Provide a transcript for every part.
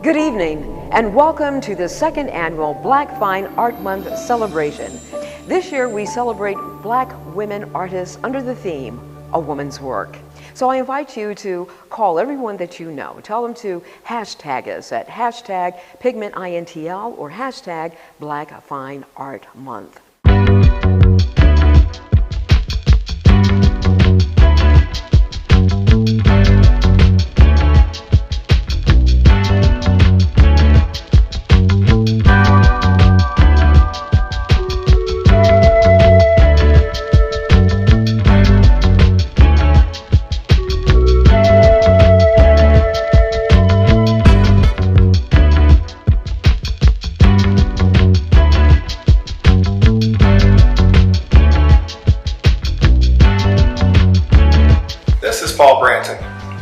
Good evening, and welcome to the second annual Black Fine Art Month celebration. This year we celebrate Black women artists under the theme, A Woman's Work. So I invite you to call everyone that you know. Tell them to hashtag us at hashtag PigmentINTL or hashtag Black Fine Art Month.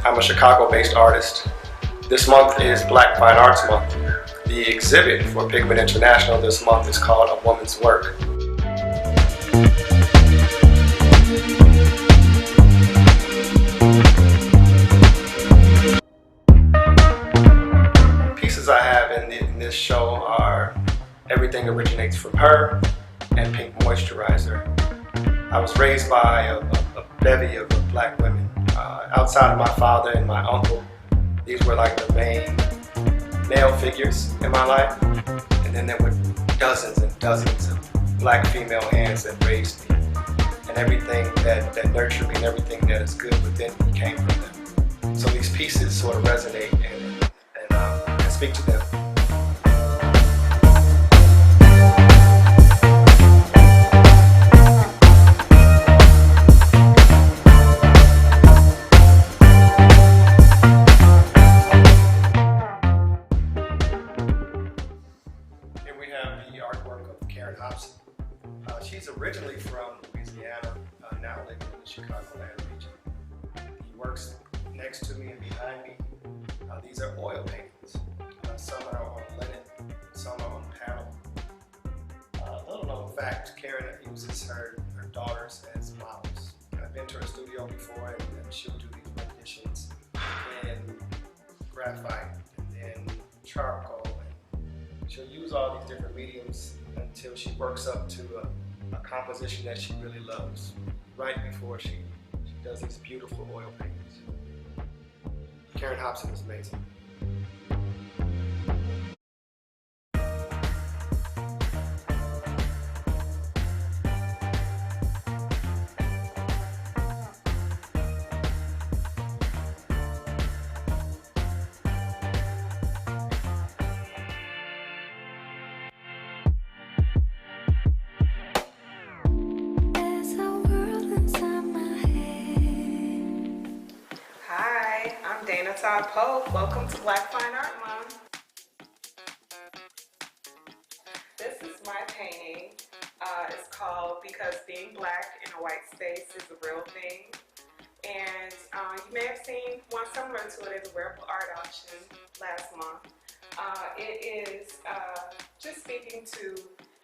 I'm a Chicago-based artist. This month is Black Fine Arts Month. The exhibit for Pigment International this month is called A Woman's Work. Pieces I have in this show are Everything Originates from Her and Pink Moisturizer. I was raised by a bevy of Black women. Outside of my father and my uncle, these were like the main male figures in my life. And then there were dozens and dozens of Black female hands that raised me. And everything that nurtured me and everything that is good within me came from them. So these pieces sort of resonate and speak to them. She's originally from Louisiana, now living in the Chicagoland region. He works next to me and behind me. These are oil paintings. Some are on linen, some are on panel. Little known fact, Karen uses her daughters as models. I've been to her studio before and she'll do these renditions in graphite and then charcoal. And she'll use all these different mediums until she works up to a composition that she really loves, right before she does these beautiful oil paintings. Karen Hobson is amazing. Pope. Welcome to Black Fine Art Month. This is my painting. It's called Because Being Black in a White Space is a Real Thing. And you may have seen one similar to it as a wearable art auction last month. It is just speaking to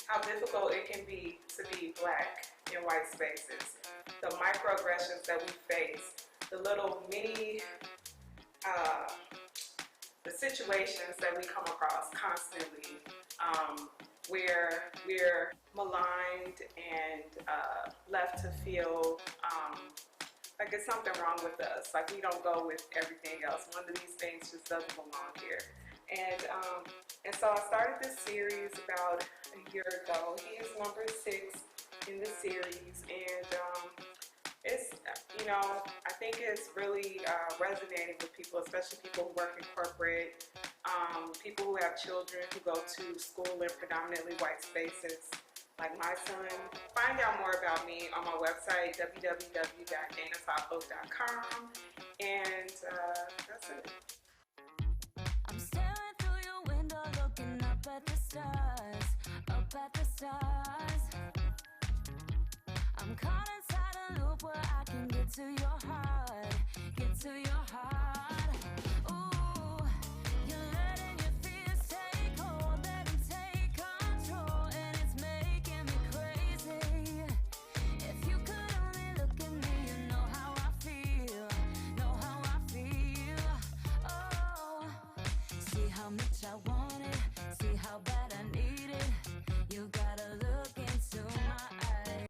how difficult it can be to be Black in white spaces. The microaggressions that we face, the little mini the situations that we come across constantly where we're maligned and left to feel like it's something wrong with us, like we don't go with everything else. One of these things just doesn't belong here. And so I started this series about a year ago. He is number 6 in the series, and it's, you know, I think it's really resonating with people, especially people who work in corporate, people who have children who go to school in predominantly white spaces, like my son. Find out more about me on my website, www.danatapo.com, and that's it. I'm staring through your window, looking up at the stars, up at the stars. I'm caught inside a loop where I can get to your heart, get to your heart. Ooh, you're letting your fears take hold, let them take control, and it's making me crazy. If you could only look at me, you know how I feel, know how I feel. Oh, see how how much I want it, see how bad I need it. You gotta look into my eyes.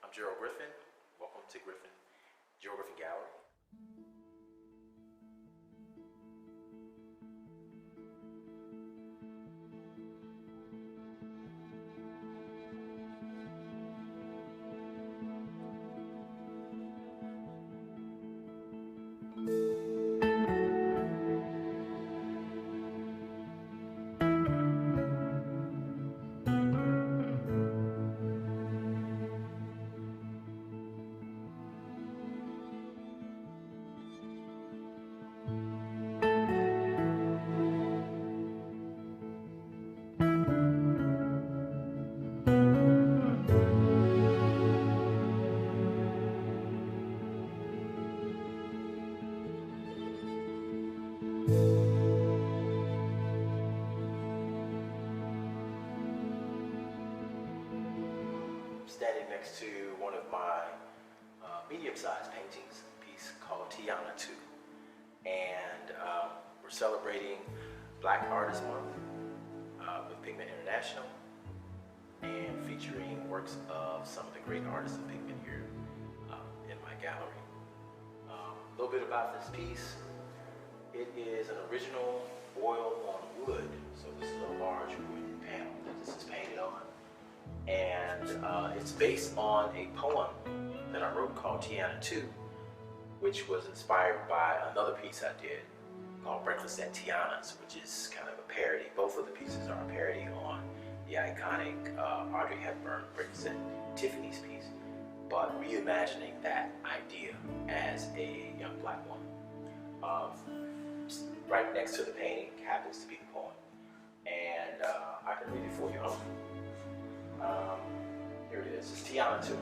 I'm Gerald Griffin. Welcome to Gerald Griffin Gallery. Standing next to one of my medium-sized paintings, a piece called Tiana 2. And we're celebrating Black Artist Month with Pigment International and featuring works of some of the great artists of pigment here in my gallery. A little bit about this piece. It is an original oil on wood. So this is a large wood panel that this is painted on. And it's based on a poem that I wrote called Tiana 2, which was inspired by another piece I did called Breakfast at Tiana's, which is kind of a parody. Both of the pieces are a parody on the iconic Audrey Hepburn Breakfast at Tiffany's piece, but reimagining that idea as a young black woman. Right next to the painting happens to be the poem, and I can read it for you. Here it is. It's Tiana 2.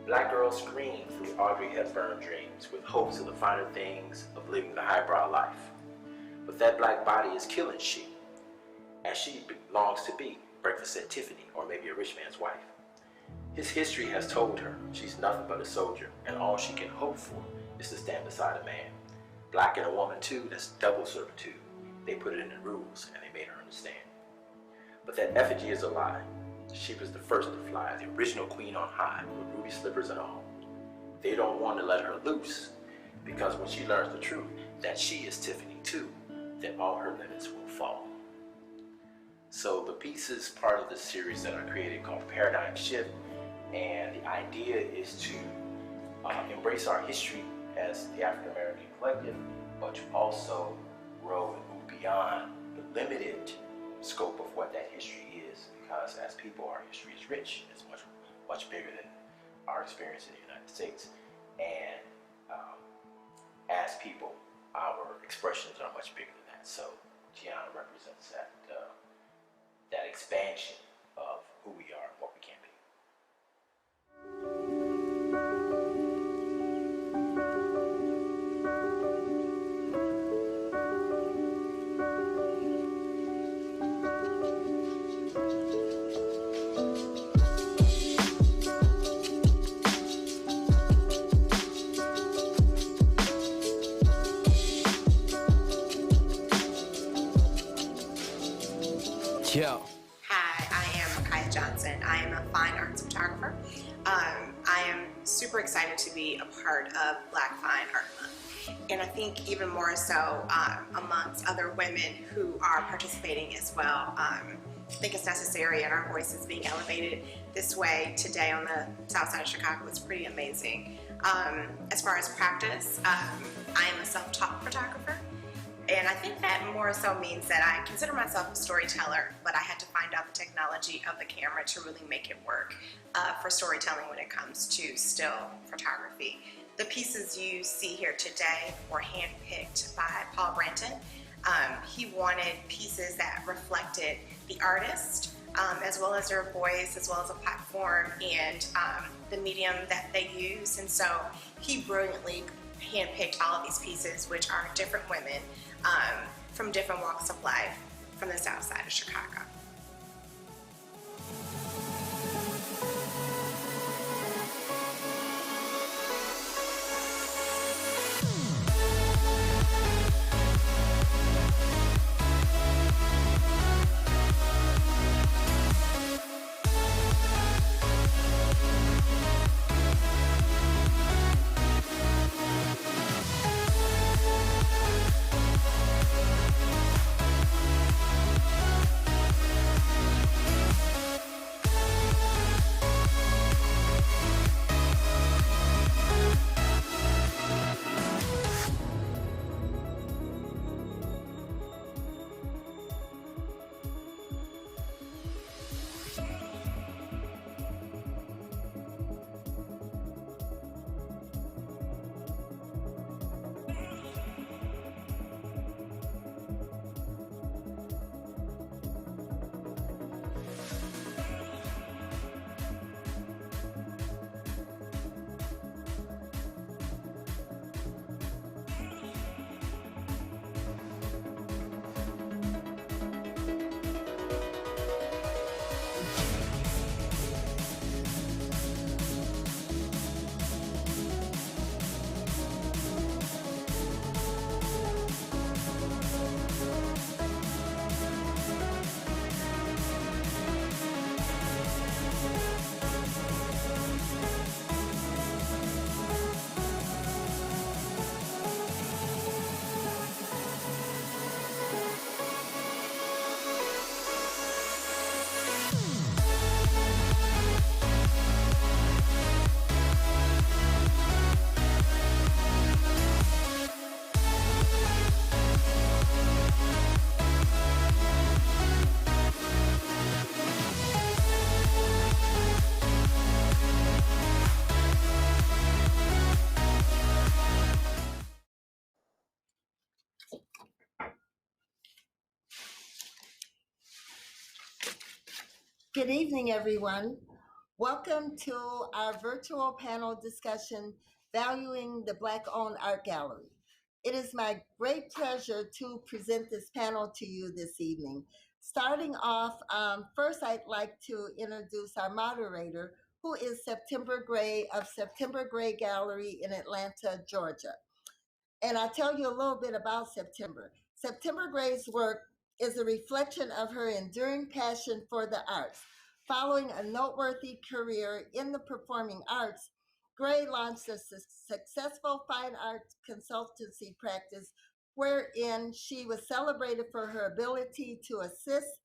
Black girls scream through Audrey Hepburn dreams with hopes of the finer things of living the highbrow life. But that black body is killing she, as she longs to be Breakfast at Tiffany or maybe a rich man's wife. His history has told her she's nothing but a soldier, and all she can hope for is to stand beside a man. Black and a woman too, that's double servitude. They put it in the rules and they made her understand. But that effigy is a lie. She was the first to fly, the original queen on high, with ruby slippers and all. They don't want to let her loose, because when she learns the truth, that she is Tiffany too, then all her limits will fall. So the piece is part of the series that I created called Paradigm Shift, and the idea is to embrace our history as the African American collective, but to also grow and move beyond the limited scope of what that history is, because as people, our history is rich. It's much bigger than our experience in the United States, and as people, our expressions are much bigger than that. So Tiana represents that that expansion of who we are and what we can be. Yo. Hi, I am Ayzha Johnson. I am a fine arts photographer. I am super excited to be a part of Black Fine Art Month. And I think even more so amongst other women who are participating as well. I think it's necessary, and our voices being elevated this way today on the south side of Chicago is pretty amazing. As far as practice, I am a self-taught photographer. And I think that more so means that I consider myself a storyteller, but I had to find out the technology of the camera to really make it work for storytelling when it comes to still photography. The pieces you see here today were handpicked by Paul Branton. He wanted pieces that reflected the artist, as well as their voice, as well as a platform and the medium that they use. And so he brilliantly handpicked all of these pieces, which are different women from different walks of life from the south side of Chicago. Good evening, everyone. Welcome to our virtual panel discussion, Valuing the Black-Owned Art Gallery. It is my great pleasure to present this panel to you this evening. Starting off, first I'd like to introduce our moderator, who is September Gray of September Gray Gallery in Atlanta, Georgia. And I'll tell you a little bit about September. September Gray's work is a reflection of her enduring passion for the arts. Following a noteworthy career in the performing arts, Gray launched a successful fine arts consultancy practice wherein she was celebrated for her ability to assist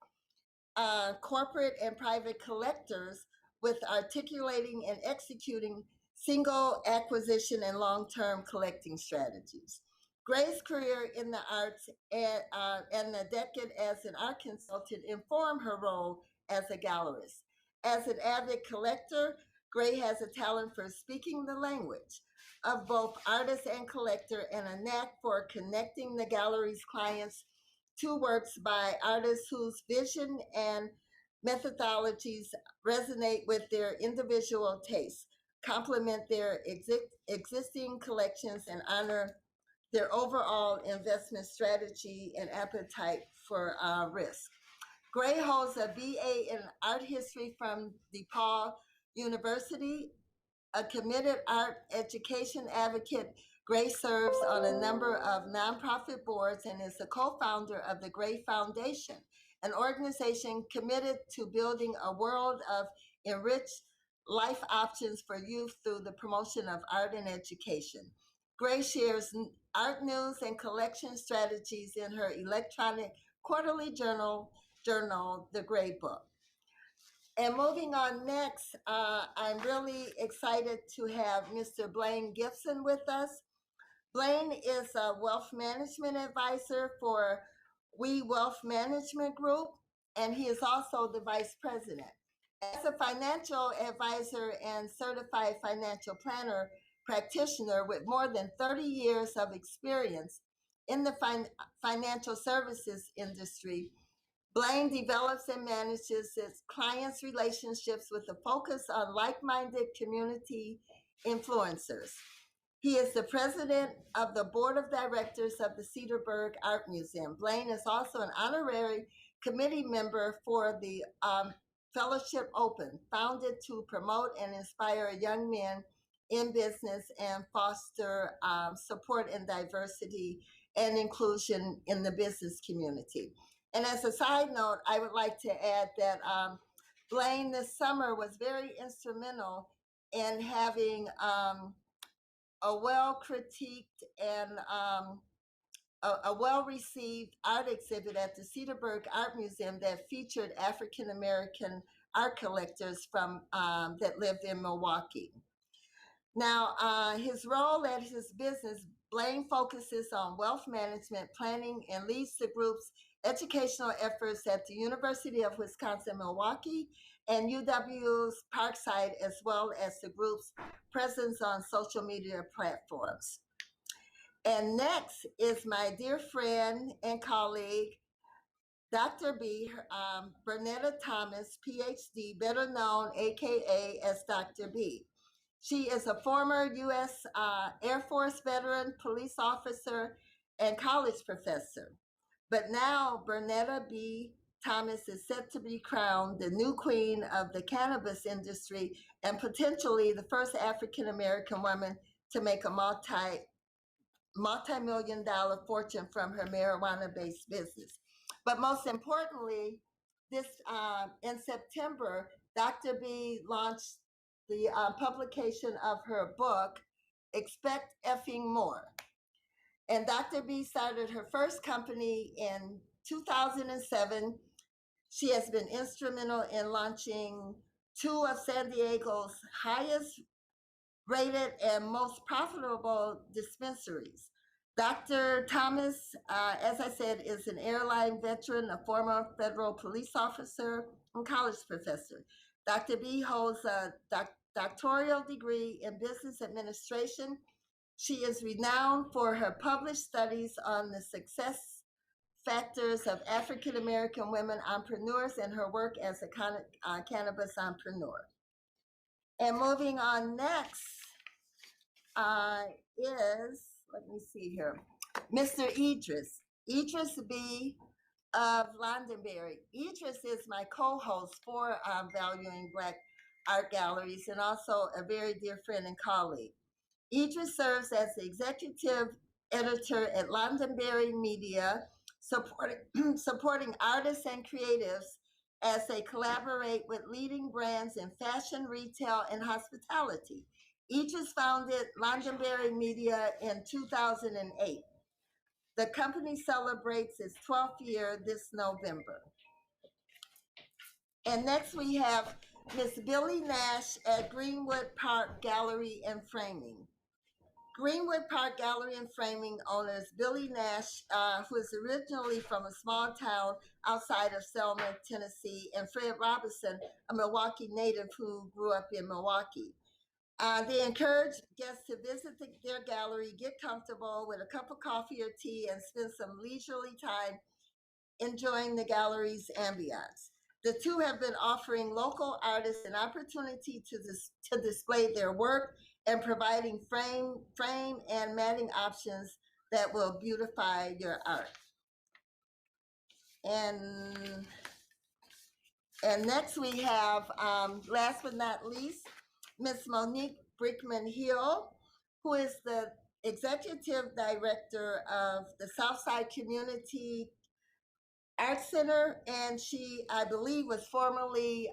corporate and private collectors with articulating and executing single acquisition and long-term collecting strategies. Gray's career in the arts and a decade as an art consultant informed her role as a gallerist. As an avid collector, Gray has a talent for speaking the language of both artist and collector and a knack for connecting the gallery's clients to works by artists whose vision and methodologies resonate with their individual tastes, complement their existing collections, and honor their overall investment strategy and appetite for risk. Gray holds a BA in art history from DePaul University. A committed art education advocate, Gray serves on a number of nonprofit boards and is a co-founder of the Gray Foundation, an organization committed to building a world of enriched life options for youth through the promotion of art and education. Gray shares art news and collection strategies in her electronic quarterly journal, The Gray Book. And moving on next, I'm really excited to have Mr. Blaine Gibson with us. Blaine is a wealth management advisor for We Wealth Management Group, and he is also the vice president. As a financial advisor and certified financial planner practitioner with more than 30 years of experience in the financial services industry, Blaine develops and manages its clients' relationships with a focus on like-minded community influencers. He is the president of the board of directors of the Cedarburg Art Museum. Blaine is also an honorary committee member for the Fellowship Open, founded to promote and inspire young men in business and foster support and diversity and inclusion in the business community. And as a side note, I would like to add that Blaine this summer was very instrumental in having a well-critiqued and a well-received art exhibit at the Cedarburg Art Museum that featured African-American art collectors from that lived in Milwaukee. Now, his role at his business, Blaine focuses on wealth management planning and leads the group's educational efforts at the University of Wisconsin-Milwaukee and UW's Parkside, as well as the group's presence on social media platforms. And next is my dear friend and colleague, Dr. B, Bernetta Thomas, PhD, better known AKA as Dr. B. She is a former U.S. Air Force veteran, police officer, and college professor. But now Bernetta B. Thomas is set to be crowned the new queen of the cannabis industry and potentially the first African-American woman to make a multi-million-dollar fortune from her marijuana-based business. But most importantly, this in September, Dr. B launched the publication of her book, Expect Effing More. And Dr. B started her first company in 2007. She has been instrumental in launching two of San Diego's highest rated and most profitable dispensaries. Dr. Thomas, as I said, is an airline veteran, a former federal police officer, and college professor. Dr. B holds a doctoral degree in business administration. She is renowned for her published studies on the factors of African American women entrepreneurs and her work as a cannabis entrepreneur. And moving on next is, let me see here, Mr. Idris B. of Londonderry. Idris is my co-host for Valuing Black Art Galleries and also a very dear friend and colleague. Idris serves as the executive editor at Londonderry Media, supporting artists and creatives as they collaborate with leading brands in fashion, retail, and hospitality. Idris founded Londonderry Media in 2008. The company celebrates its 12th year this November. And next we have Miss Billy Nash at Greenwood Park Gallery and Framing. Greenwood Park Gallery and Framing owners Billy Nash, who is originally from a small town outside of Selma, Tennessee, and Fred Robinson, a Milwaukee native who grew up in Milwaukee. They encourage guests to visit their gallery, get comfortable with a cup of coffee or tea, and spend some leisurely time enjoying the gallery's ambiance. The two have been offering local artists an opportunity to display their work and providing frame and matting options that will beautify your art. And next we have, last but not least, Miss Monique Brickman Hill, who is the executive director of the Southside Community Art Center, and she, I believe, was formerly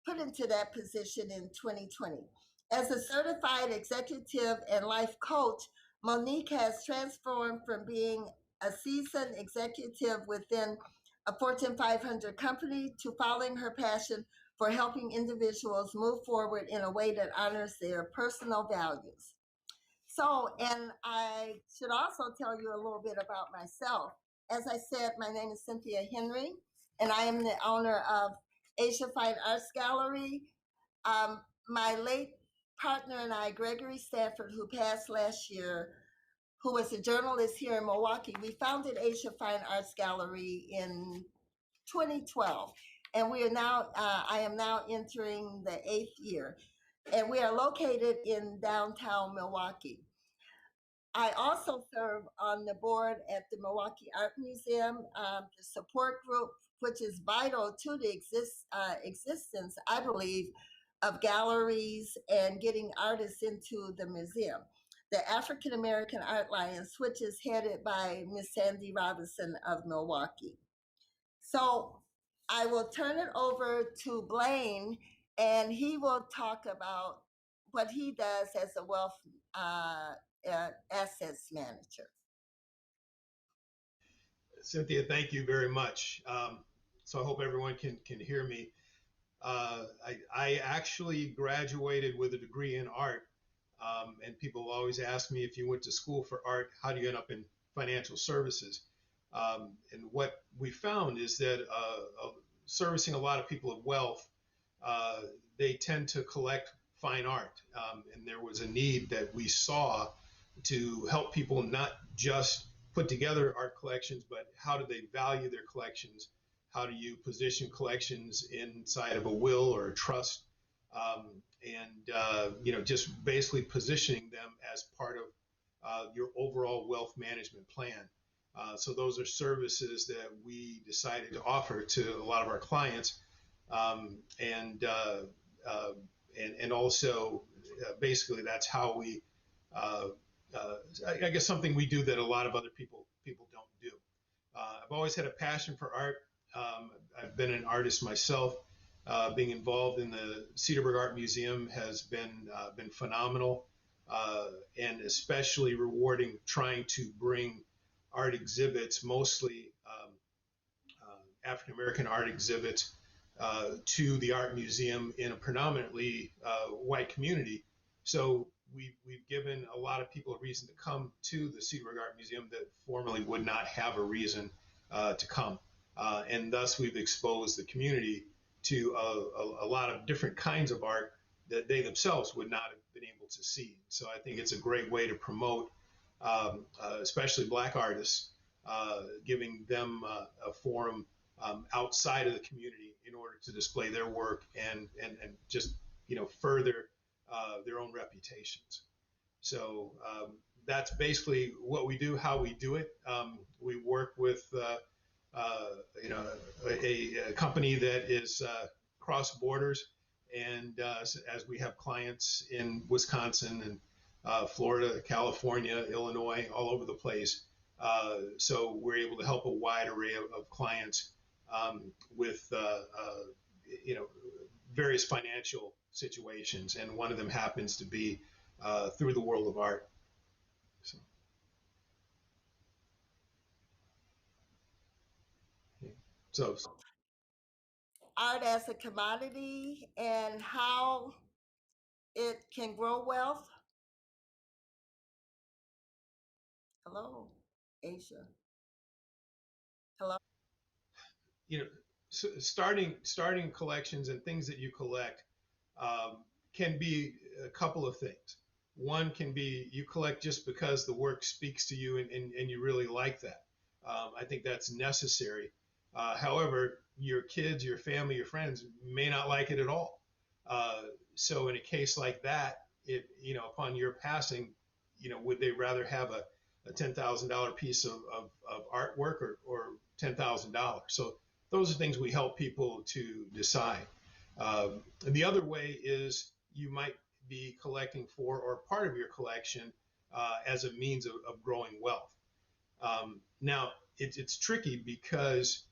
put into that position in 2020. As a certified executive and life coach, Monique has transformed from being a seasoned executive within a Fortune 500 company to following her passion for helping individuals move forward in a way that honors their personal values. So, and I should also tell you a little bit about myself. As I said, my name is Cynthia Henry, and I am the owner of Ayzha Fine Arts Gallery. My late partner and I, Gregory Stafford, who passed last year, who was a journalist here in Milwaukee, we founded Ayzha Fine Arts Gallery in 2012. And we are now, I am now entering the 8th year. And we are located in downtown Milwaukee. I also serve on the board at the Milwaukee Art Museum, the support group, which is vital to the existence, I believe, of galleries and getting artists into the museum. The African American Art Alliance, which is headed by Miss Sandy Robinson of Milwaukee. So I will turn it over to Blaine, and he will talk about what he does as a wealth assets manager. Cynthia, thank you very much. So I hope everyone can hear me. I actually graduated with a degree in art, and people always ask me, if you went to school for art, how do you end up in financial services? And what we found is that servicing a lot of people of wealth, they tend to collect fine art. And there was a need that we saw to help people not just put together art collections, but how do they value their collections? How do you position collections inside of a will or a trust? Just basically positioning them as part of your overall wealth management plan. So those are services that we decided to offer to a lot of our clients. And also basically that's how we, I guess something we do that a lot of other people don't do. I've always had a passion for art. I've been an artist myself. Being involved in the Cedarburg Art Museum has been phenomenal, and especially rewarding trying to bring art exhibits, mostly African American art exhibits, to the art museum in a predominantly white community. So we've given a lot of people a reason to come to the Cedarburg Art Museum that formerly would not have a reason to come. And thus we've exposed the community to a lot of different kinds of art that they themselves would not have been able to see. So I think it's a great way to promote, especially Black artists, giving them a forum outside of the community in order to display their work and just further their own reputations. So that's basically what we do, how we do it. We work with a company that is cross borders, and as we have clients in Wisconsin and Florida, California, Illinois, all over the place. So we're able to help a wide array of clients with various financial situations, and one of them happens to be through the world of art. So Art as a commodity and how it can grow wealth. Hello, Ayzha. Hello. you know, starting collections and things that you collect can be a couple of things. One can be you collect just because the work speaks to you and you really like that. I think that's necessary. However, your kids, your family, your friends may not like it at all. So in a case like that, upon your passing, would they rather have a $10,000 piece of artwork or $10,000? So those are things we help people to decide. And the other way is you might be collecting for or part of your collection as a means of growing wealth. Now, it's tricky because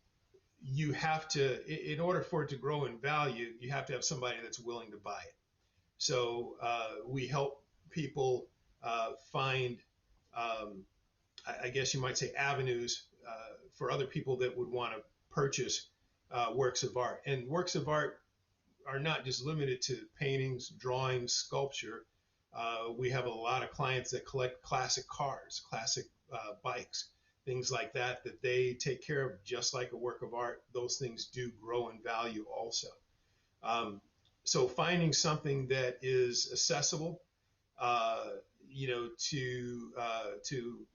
you have to, in order for it to grow in value, you have to have somebody that's willing to buy it. So we help people find, I guess you might say, avenues for other people that would want to purchase works of art. And works of art are not just limited to paintings, drawings, sculpture. We have a lot of clients that collect classic cars, classic bikes, things like that they take care of just like a work of art. Those things do grow in value also. So finding something that is accessible, to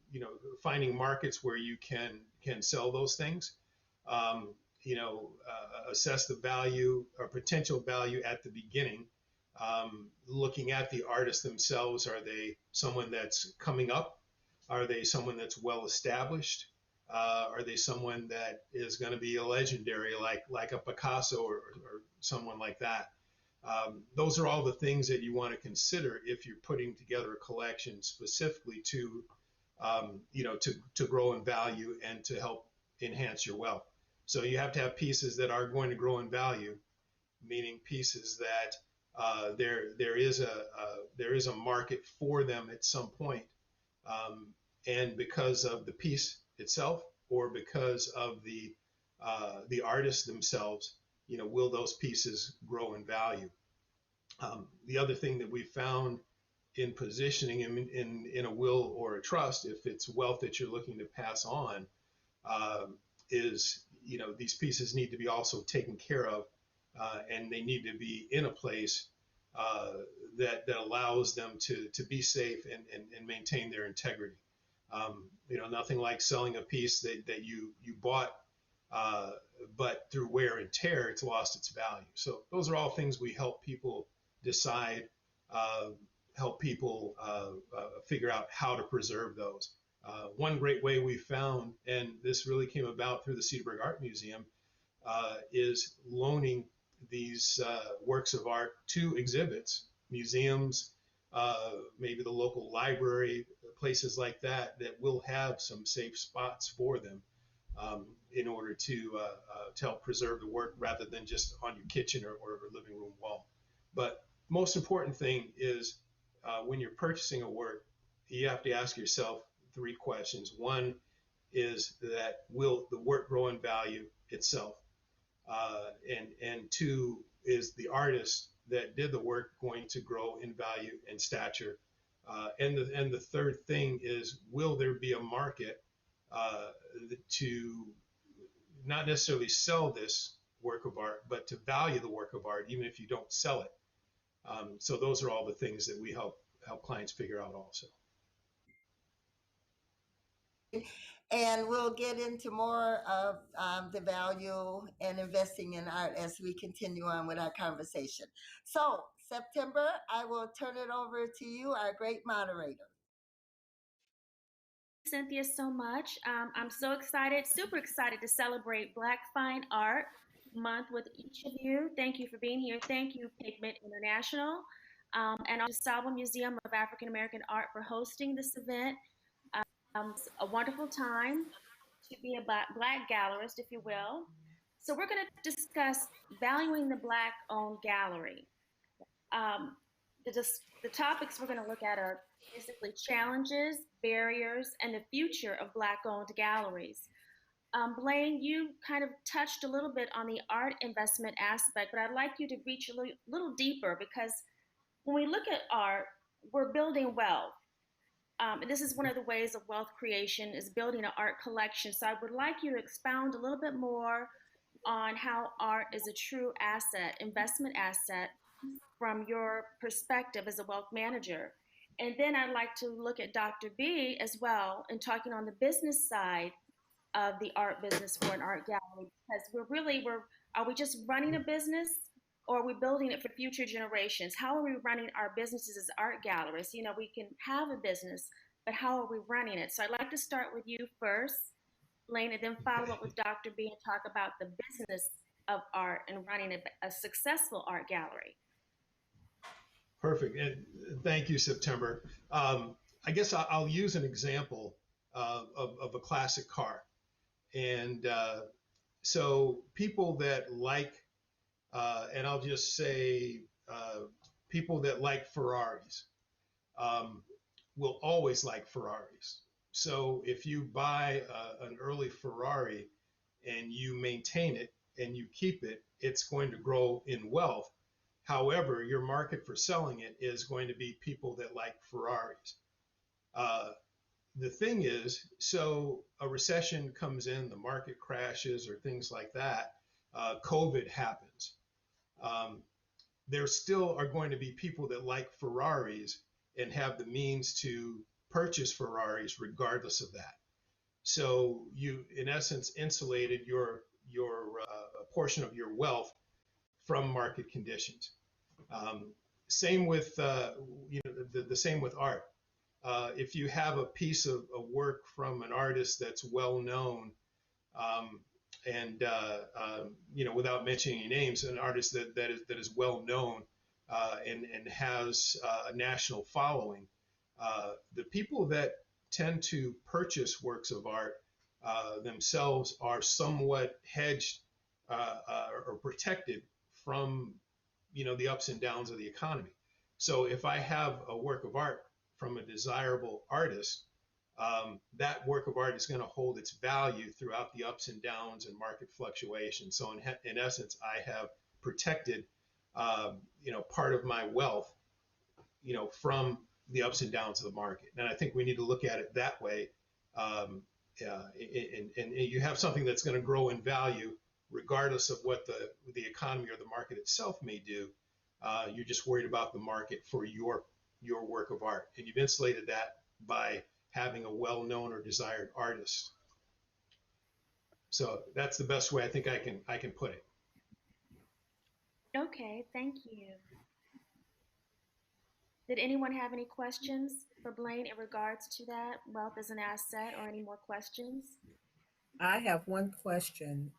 finding markets where you can sell those things, assess the value or potential value at the beginning, looking at the artists themselves. Are they someone that's coming up? Are they someone that's well established? Are they someone that is going to be a legendary, like a Picasso or someone like that? Those are all the things that you want to consider if you're putting together a collection specifically to grow in value and to help enhance your wealth. So you have to have pieces that are going to grow in value, meaning pieces that there is a market for them at some point, and because of the piece itself or because of the artists themselves, will those pieces grow in value? The other thing that we found in positioning in a will or a trust, if it's wealth that you're looking to pass on, is these pieces need to be also taken care of, and they need to be in a place that allows them to be safe and maintain their integrity. Nothing like selling a piece that you bought, but through wear and tear, it's lost its value. So those are all things we help people decide, help people figure out how to preserve those. One great way we found, and this really came about through the Cedarburg Art Museum, is loaning these works of art to exhibits, museums, maybe the local library, places like that will have some safe spots for them, in order to help preserve the work rather than just on your kitchen or living room wall. But most important thing is when you're purchasing a work, you have to ask yourself 3 questions. One is that will the work grow in value itself? And 2 is the artist that did the work going to grow in value and stature? And the third thing is, will there be a market to not necessarily sell this work of art, but to value the work of art, even if you don't sell it? So those are all the things that we help clients figure out also. And we'll get into more of the value and investing in art as we continue on with our conversation. So, September, I will turn it over to you, our great moderator. Cynthia, so much. I'm so excited, super excited to celebrate Black Fine Art Month with each of you. Thank you for being here. Thank you, Pigment International, and also DeSalvo Museum of African American Art for hosting this event. It's a wonderful time to be a Black gallerist, if you will. So we're going to discuss valuing the Black-owned gallery. Um, the topics we're going to look at are basically challenges, barriers, and the future of Black-owned galleries. Blaine, you kind of touched a little bit on the art investment aspect, but I'd like you to reach a little deeper, because when we look at art, we're building wealth. And this is one of the ways of wealth creation, is building an art collection. So I would like you to expound a little bit more on how art is a true asset, investment asset, from your perspective as a wealth manager. And then I'd like to look at Dr. B as well, and talking on the business side of the art business for an art gallery, because are we just running a business, or are we building it for future generations? How are we running our businesses as art galleries? You know, we can have a business, but how are we running it? So I'd like to start with you first, Blaine, and then follow up with Dr. B and talk about the business of art and running a successful art gallery. Perfect. And thank you, September. I guess I'll use an example of a classic car. And so people that like, and I'll just say people that like Ferraris will always like Ferraris. So if you buy an early Ferrari and you maintain it and you keep it, it's going to grow in wealth. However, your market for selling it is going to be people that like Ferraris. The thing is, so a recession comes in, the market crashes or things like that, COVID happens. There still are going to be people that like Ferraris and have the means to purchase Ferraris regardless of that. So you, in essence, insulated your portion of your wealth from market conditions. Same with the same with art. If you have a piece of work from an artist that's well known, and without mentioning any names, an artist that is well known and has a national following, the people that tend to purchase works of art themselves are somewhat hedged or protected from the ups and downs of the economy. So if I have a work of art from a desirable artist, that work of art is going to hold its value throughout the ups and downs and market fluctuations. So in essence, I have protected part of my wealth from the ups and downs of the market. And I think we need to look at it that way. And you have something that's going to grow in value regardless of what the economy or the market itself may do. You're just worried about the market for your work of art, and you've insulated that by having a well-known or desired artist. So that's the best way I think I can put it. Okay, thank you. Did anyone have any questions for Blaine in regards to that, wealth as an asset, or any more questions? I have one question,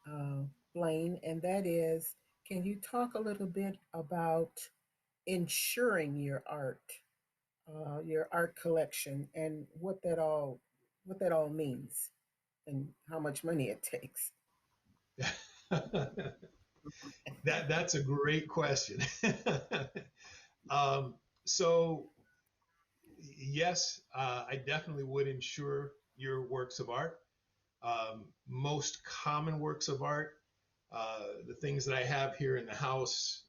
Blaine, and that is, can you talk a little bit about insuring your art collection, and what that all means, and how much money it takes? That's a great question. So yes, I definitely would insure your works of art. Most common works of art, the things that I have here in the house,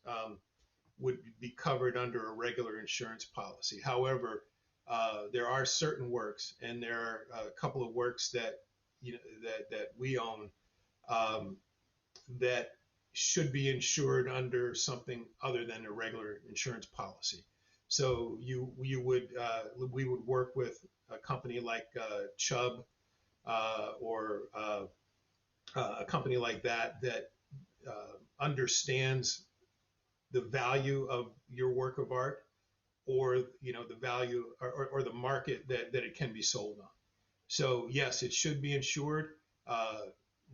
would be covered under a regular insurance policy. However, there are certain works, and there are a couple of works that that we own that should be insured under something other than a regular insurance policy. So we would work with a company like Chubb or a company like that that understands the value of your work of art, or the value or the market that it can be sold on. So yes, it should be insured.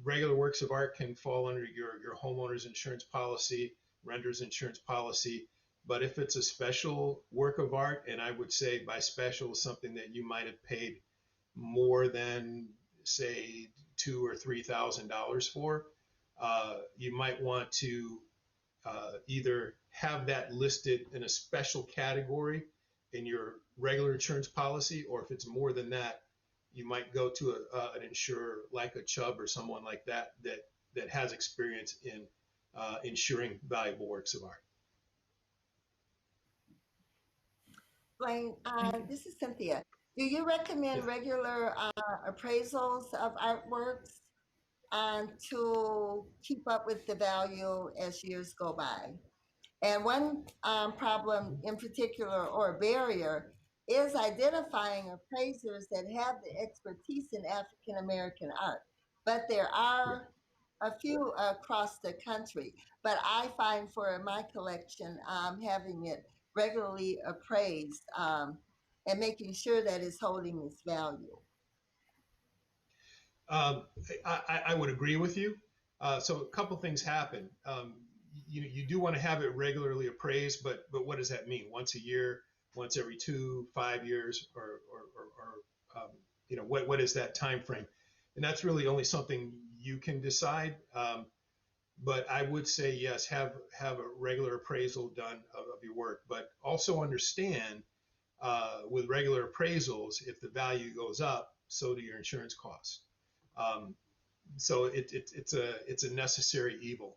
Regular works of art can fall under your homeowner's insurance policy, renter's insurance policy. But if it's a special work of art, and I would say by special something that you might have paid more than, say, $2,000 or $3,000 for, you might want to either have that listed in a special category in your regular insurance policy, or if it's more than that, you might go to an insurer like a Chubb or someone like that that has experience in insuring valuable works of art. Blaine, this is Cynthia. Do you recommend Yeah. regular appraisals of artworks to keep up with the value as years go by? And one problem in particular, or a barrier, is identifying appraisers that have the expertise in African American art. But there are a few across the country. But I find for my collection, having it regularly appraised and making sure that it's holding its value. I would agree with you. So a couple things happen. You do want to have it regularly appraised, but what does that mean? Once a year, once every 5 years, or what is that time frame? And that's really only something you can decide. But I would say yes, have a regular appraisal done of your work, but also understand with regular appraisals, if the value goes up, so do your insurance costs. So it's a necessary evil.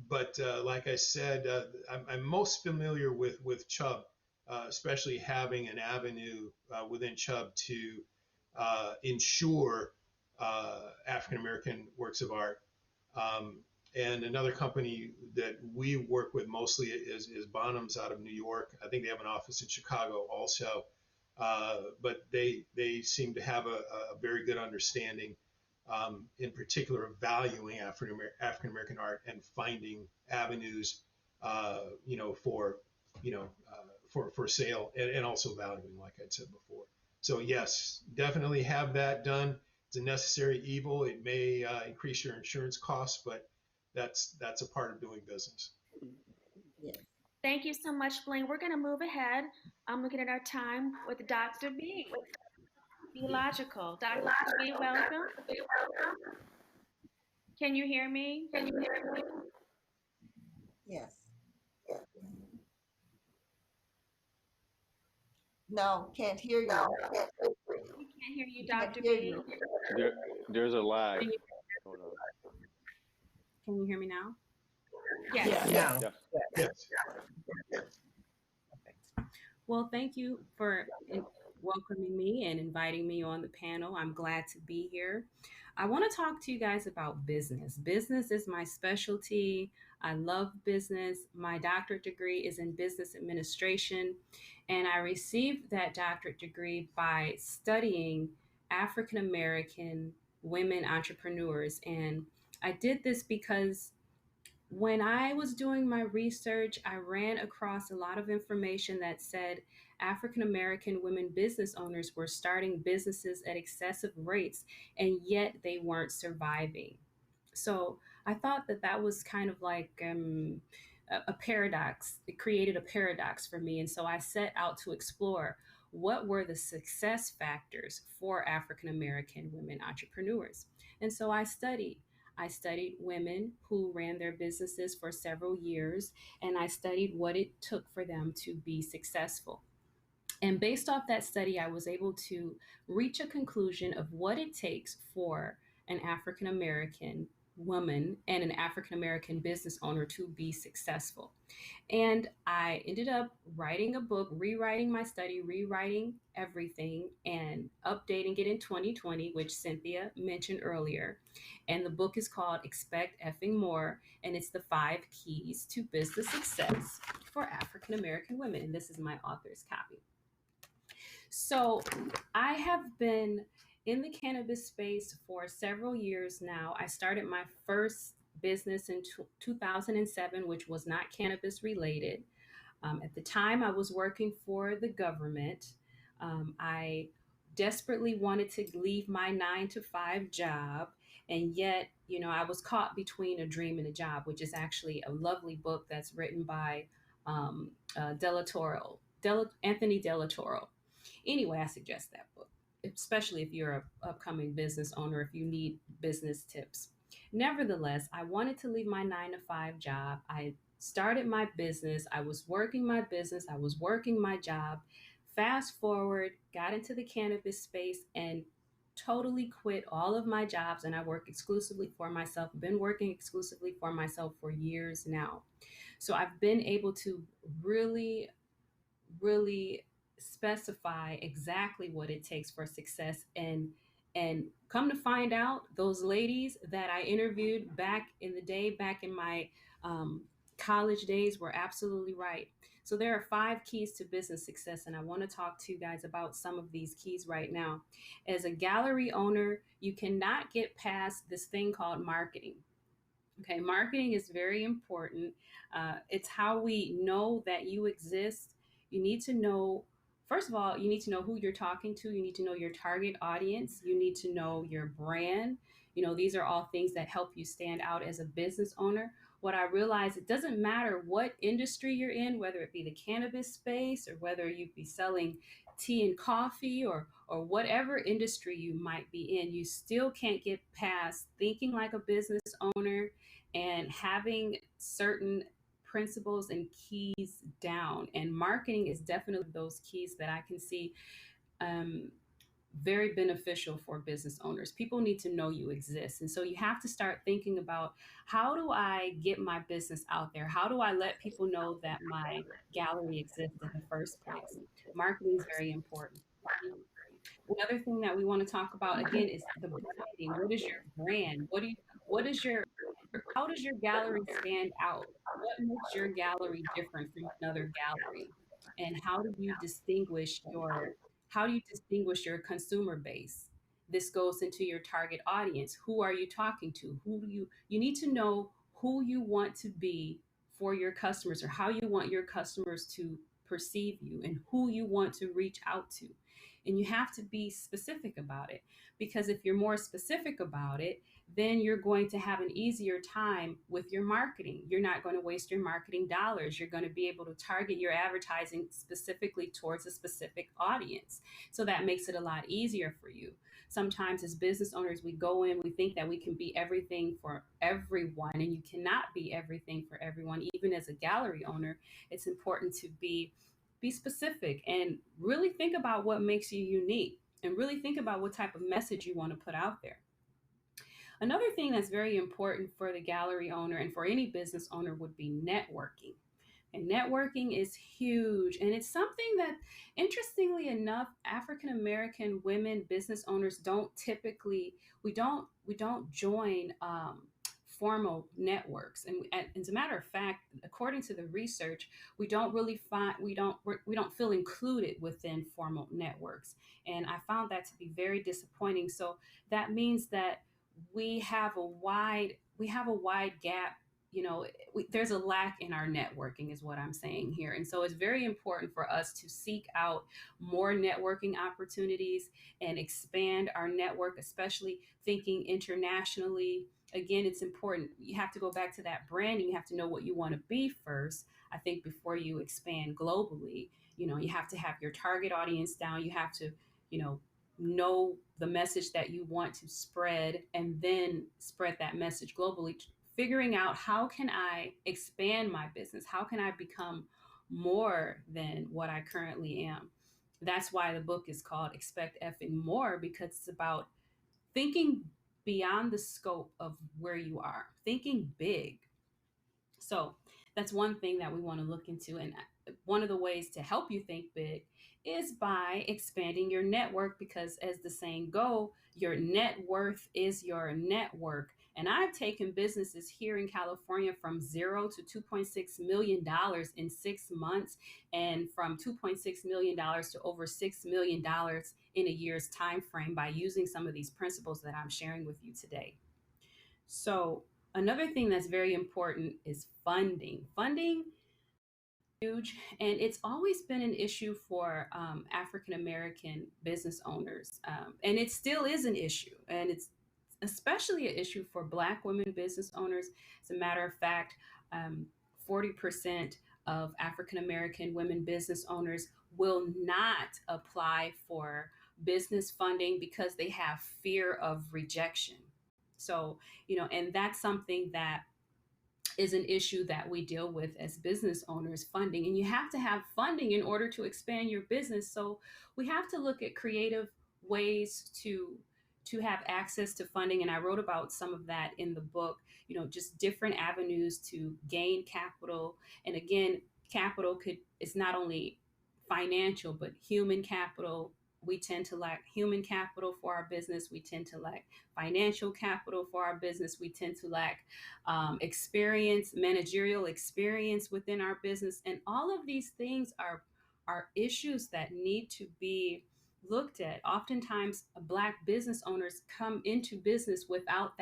But like I said, I'm most familiar with Chubb, especially having an avenue within Chubb to insure African American works of art. And another company that we work with mostly is Bonham's out of New York. I think they have an office in Chicago also. But they seem to have a very good understanding, in particular, of valuing African American art and finding avenues, for sale, and also valuing, like I said before. So yes, definitely have that done. It's a necessary evil. It may increase your insurance costs, but that's a part of doing business. Yes. Thank you so much, Blaine. We're going to move ahead. I'm looking at our time with Dr. B. Theological. Dr. B, welcome. Can you hear me? Yes. No, can't hear you. We can't hear you, Can't Dr. hear B. you. There's a lag. Hold on. Can you hear me now? Yes. Yeah. Yes. Perfect. Well, thank you for welcoming me and inviting me on the panel. I'm glad to be here. I want to talk to you guys about business. Business is my specialty. I love business. My doctorate degree is in business administration, and I received that doctorate degree by studying African American women entrepreneurs. And I did this because when I was doing my research, I ran across a lot of information that said African American women business owners were starting businesses at excessive rates, and yet they weren't surviving. So I thought that was kind of like a paradox. It created a paradox for me. And so I set out to explore what were the success factors for African American women entrepreneurs. And so I studied. I studied women who ran their businesses for several years, and I studied what it took for them to be successful. And based off that study, I was able to reach a conclusion of what it takes for an African American woman and an African American business owner to be successful. And I ended up writing a book, rewriting my study, rewriting everything, and updating it in 2020, which Cynthia mentioned earlier. And the book is called Expect Effing More, and it's the 5 keys to business success for African American women. And this is my author's copy. So I have been in the cannabis space for several years now. I started my first business in 2007, which was not cannabis related. At the time, I was working for the government. I desperately wanted to leave my 9 to 5 job, and yet, I was caught between a dream and a job, which is actually a lovely book that's written by Anthony Della Toro. Anyway, I suggest that book, especially if you're a upcoming business owner, if you need business tips. Nevertheless, I wanted to leave my 9 to 5 job. I started my business. I was working my business. I was working my job. Fast forward, got into the cannabis space and totally quit all of my jobs, and I work exclusively for myself. Been working exclusively for myself for years now. So I've been able to really specify exactly what it takes for success, and come to find out, those ladies that I interviewed back in the day, back in my um, college days, were absolutely right. So there are 5 keys to business success, and I want to talk to you guys about some of these keys right now. As a gallery owner, you cannot get past this thing called marketing. Okay, marketing is very important. It's how we know that you exist. You need to know, first of all, you need to know who you're talking to. You need to know your target audience. You need to know your brand. These are all things that help you stand out as a business owner. What I realize, it doesn't matter what industry you're in, whether it be the cannabis space or whether you be selling tea and coffee, or whatever industry you might be in, you still can't get past thinking like a business owner and having certain principles and keys down. And marketing is definitely those keys that I can see um, very beneficial for business owners. People need to know you exist. And so you have to start thinking about, how do I get my business out there? How do I let people know that my gallery exists in the first place? Marketing is very important. Another thing that we want to talk about again is the branding. What is your brand? What is your how does your gallery stand out? What makes your gallery different from another gallery? And how do you distinguish your consumer base? This goes into your target audience. Who are you talking to? Who do you need to know who you want to be for your customers, or how you want your customers to perceive you, and who you want to reach out to. And you have to be specific about it, because if you're more specific about it, then you're going to have an easier time with your marketing. You're not going to waste your marketing dollars. You're going to be able to target your advertising specifically towards a specific audience. So that makes it a lot easier for you. Sometimes, as business owners, we go in, we think that we can be everything for everyone, and you cannot be everything for everyone. Even as a gallery owner, it's important to be specific and really think about what makes you unique, and really think about what type of message you want to put out there. Another thing that's very important for the gallery owner and for any business owner would be networking. And networking is huge. And it's something that, interestingly enough, African American women business owners don't typically, we don't join formal networks. And as a matter of fact, according to the research, we don't feel included within formal networks. And I found that to be very disappointing. So that means that we have a wide gap. There's a lack in our networking, is what I'm saying here. And so it's very important for us to seek out more networking opportunities and expand our network, especially thinking internationally. Again, it's important. You have to go back to that branding. You have to know what you want to be first, I think, before you expand globally. You have to have your target audience down. You have to, you know the message that you want to spread, and then spread that message globally, figuring out, how can I expand my business? How can I become more than what I currently am? That's why the book is called Expect Effing More, because it's about thinking beyond the scope of where you are, thinking big. So that's one thing that we want to look into. And one of the ways to help you think big is by expanding your network, because as the saying go, your net worth is your network. And I've taken businesses here in California from zero to $2.6 million in 6 months, and from $2.6 million to over $6 million in a year's time frame by using some of these principles that I'm sharing with you today. So, another thing that's very important is funding. Funding huge, and it's always been an issue for African American business owners, and it still is an issue, and it's especially an issue for Black women business owners. As a matter of fact, 40% of African American women business owners will not apply for business funding because they have fear of rejection. So, and that's something that is an issue that we deal with as business owners, funding. And you have to have funding in order to expand your business. So we have to look at creative ways to have access to funding. And I wrote about some of that in the book, just different avenues to gain capital. And again, capital it's not only financial, but human capital. We tend to lack human capital for our business. We tend to lack financial capital for our business. We tend to lack experience, managerial experience within our business. And all of these things are issues that need to be looked at. Oftentimes, Black business owners come into business without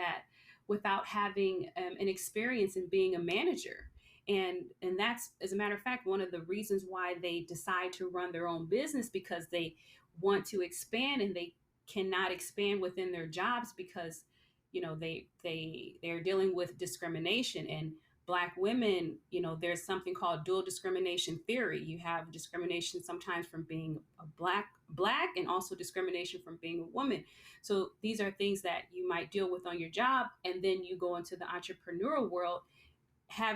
having an experience in being a manager. And that's, as a matter of fact, one of the reasons why they decide to run their own business, because they want to expand and they cannot expand within their jobs because they're dealing with discrimination. And Black women, there's something called dual discrimination theory. You have discrimination sometimes from being a black and also discrimination from being a woman. So these are things that you might deal with on your job, and then you go into the entrepreneurial world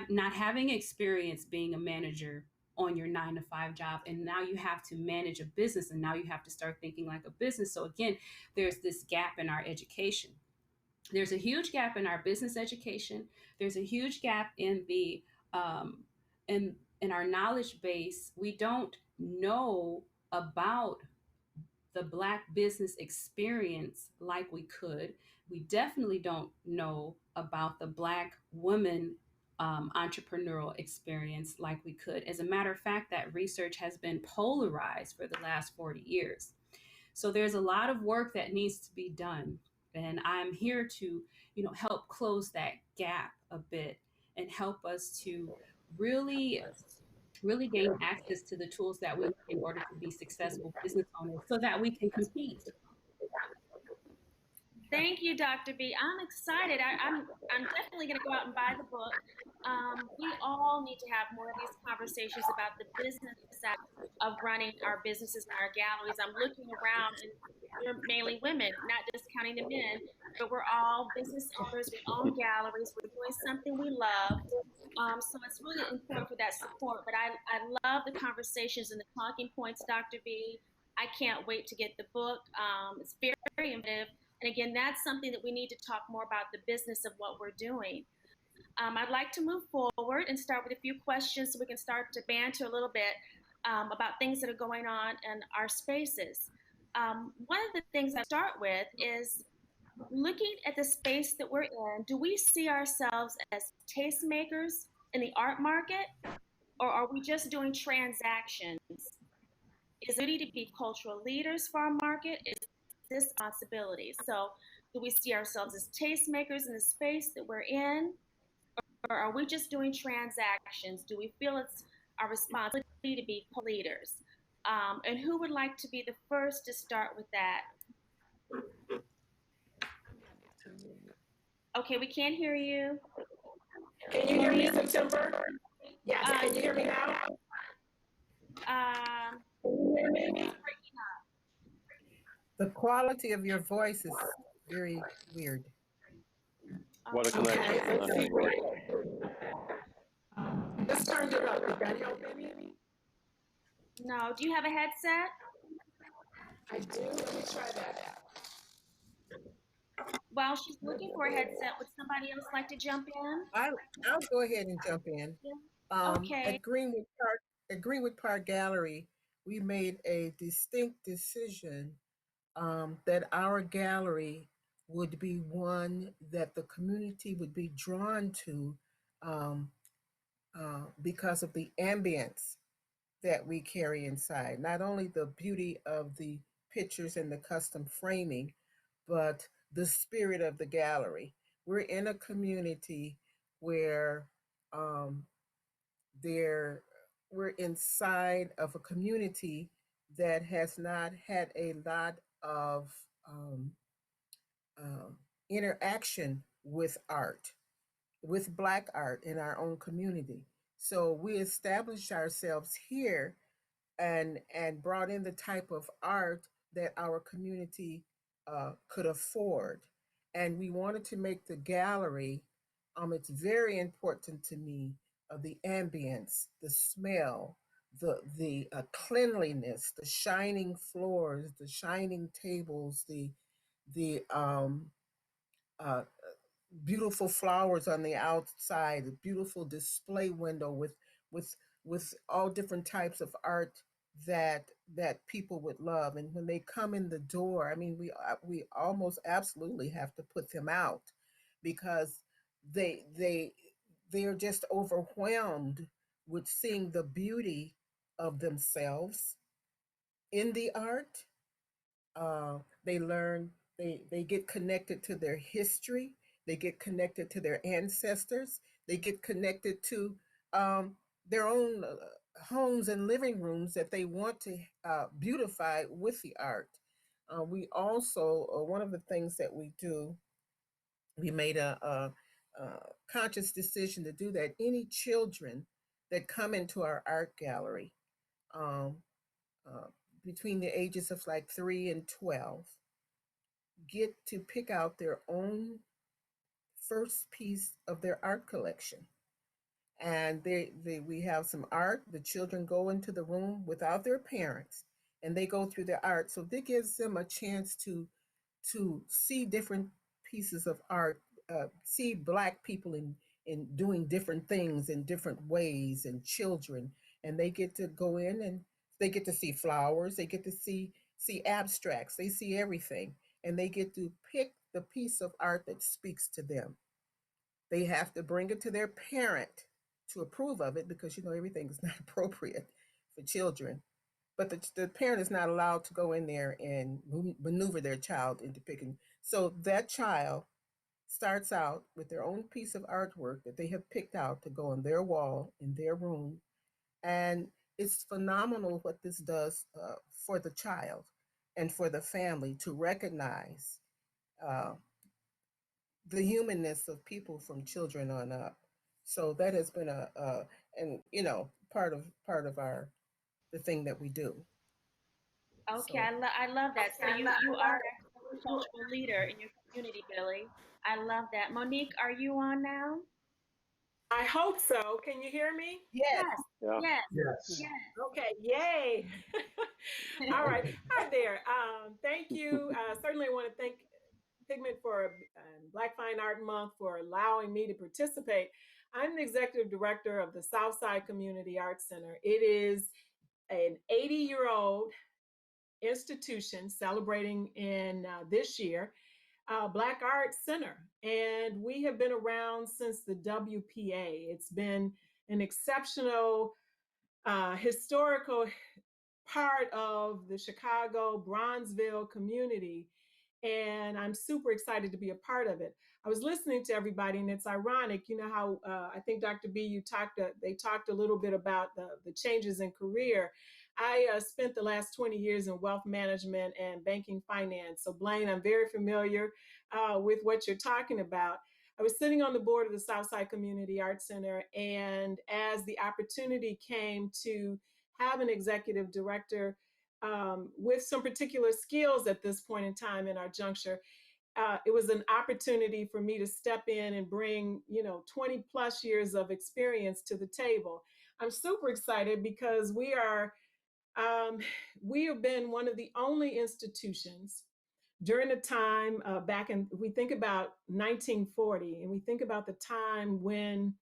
not having experience being a manager on your 9 to 5 job, and now you have to manage a business, and now you have to start thinking like a business. So again, there's this gap in our education. There's a huge gap in our business education. There's a huge gap in the in our knowledge base. We don't know about the Black business experience like we could. We definitely don't know about the Black woman entrepreneurial experience like we could. As a matter of fact, that research has been polarized for the last 40 years. So there's a lot of work that needs to be done. And I'm here to, help close that gap a bit and help us to really gain access to the tools that we need in order to be successful business owners so that we can compete. Thank you, Dr. B. I'm excited. I'm definitely going to go out and buy the book. We all need to have more of these conversations about the business side of running our businesses and our galleries. I'm looking around, and they're mainly women, not discounting the men, but we're all business owners. We own galleries. We're doing something we love. So it's really important for that support. But I love the conversations and the talking points, Dr. B. I can't wait to get the book. It's very, very innovative. And again, that's something that we need to talk more about, the business of what we're doing. I'd like to move forward and start with a few questions so we can start to banter a little bit about things that are going on in our spaces. One of the things I start with is looking at the space that we're in. Do we see ourselves as tastemakers in the art market, or are we just doing transactions? Is it to be cultural leaders for our market? Is this responsibility? So do we see ourselves as tastemakers in the space that we're in, or are we just doing transactions? Do we feel it's our responsibility to be leaders? And who would like to be the first to start with that? Okay, we can't hear you. Can you hear me, September? Yes, can you hear me now? The quality of your voice is very weird. What a connection. Let's turn it up. Did that help maybe? No, do you have a headset? I do. Let me try that. While she's looking for a headset, would somebody else like to jump in? I'll go ahead and jump in. Okay. At Greenwood Park Gallery, we made a distinct decision that our gallery would be one that the community would be drawn to um, because of the ambience that we carry inside. Not only the beauty of the pictures and the custom framing, but the spirit of the gallery. We're in a community where um, there we're inside of a community that has not had a lot of um, um, interaction with art, with Black art in our own community. So we established ourselves here and brought in the type of art that our community could afford. And we wanted to make the gallery. It's very important to me the ambience, the smell, the cleanliness, the shining floors, the shining tables, the uh, beautiful flowers on the outside, a beautiful display window with with all different types of art that people would love. And when they come in the door, I mean, we almost absolutely have to put them out because they they they're just overwhelmed with seeing the beauty of themselves in the art. They learn, they get connected to their history, they get connected to their ancestors, they get connected to um, their own homes and living rooms that they want to beautify with the art. We also, one of the things that we do, we made a conscious decision to do that. Any children that come into our art gallery, um, uh, between the ages of like 3 and 12, get to pick out their own first piece of their art collection. And we have some art. The children go into the room without their parents and they go through the art. So that gives them a chance to see different pieces of art, see Black people in doing different things in different ways, and children, and they get to go in and they get to see flowers, they get to see abstracts, they see everything, and they get to pick the piece of art that speaks to them. They have to bring it to their parent to approve of it because everything is not appropriate for children. But the parent is not allowed to go in there and maneuver their child into picking. So that child starts out with their own piece of artwork that they have picked out to go on their wall in their room. And it's phenomenal what this does for the child and for the family to recognize uh, the humanness of people from children on up. So that has been and part of our the thing that we do. Okay, So I love that. So you are a social leader in your community, Billy. I love that. Monique, are you on now? I hope so. Can you hear me? yes, Yes, Yeah. yes, Yes. yes. Okay, yay. All right. Hi there. Thank you. Certainly want to thank Pigment for Black Fine Art Month for allowing me to participate. I'm the executive director of the Southside Community Arts Center. It is an 80-year-old institution celebrating in this year Black Arts Center. And we have been around since the WPA. It's been an exceptional historical part of the Chicago Bronzeville community. And I'm super excited to be a part of it. I was listening to everybody, and it's ironic, how I think Dr. B, they talked a little bit about the changes in career. I spent the last 20 years in wealth management and banking finance. So Blaine, I'm very familiar with what you're talking about. I was sitting on the board of the Southside Community Arts Center, and as the opportunity came to have an executive director with some particular skills at this point in time in our juncture, it was an opportunity for me to step in and bring 20 plus years of experience to the table. I'm super excited because we have been one of the only institutions during the time back in, we think about 1940, and we think about the time when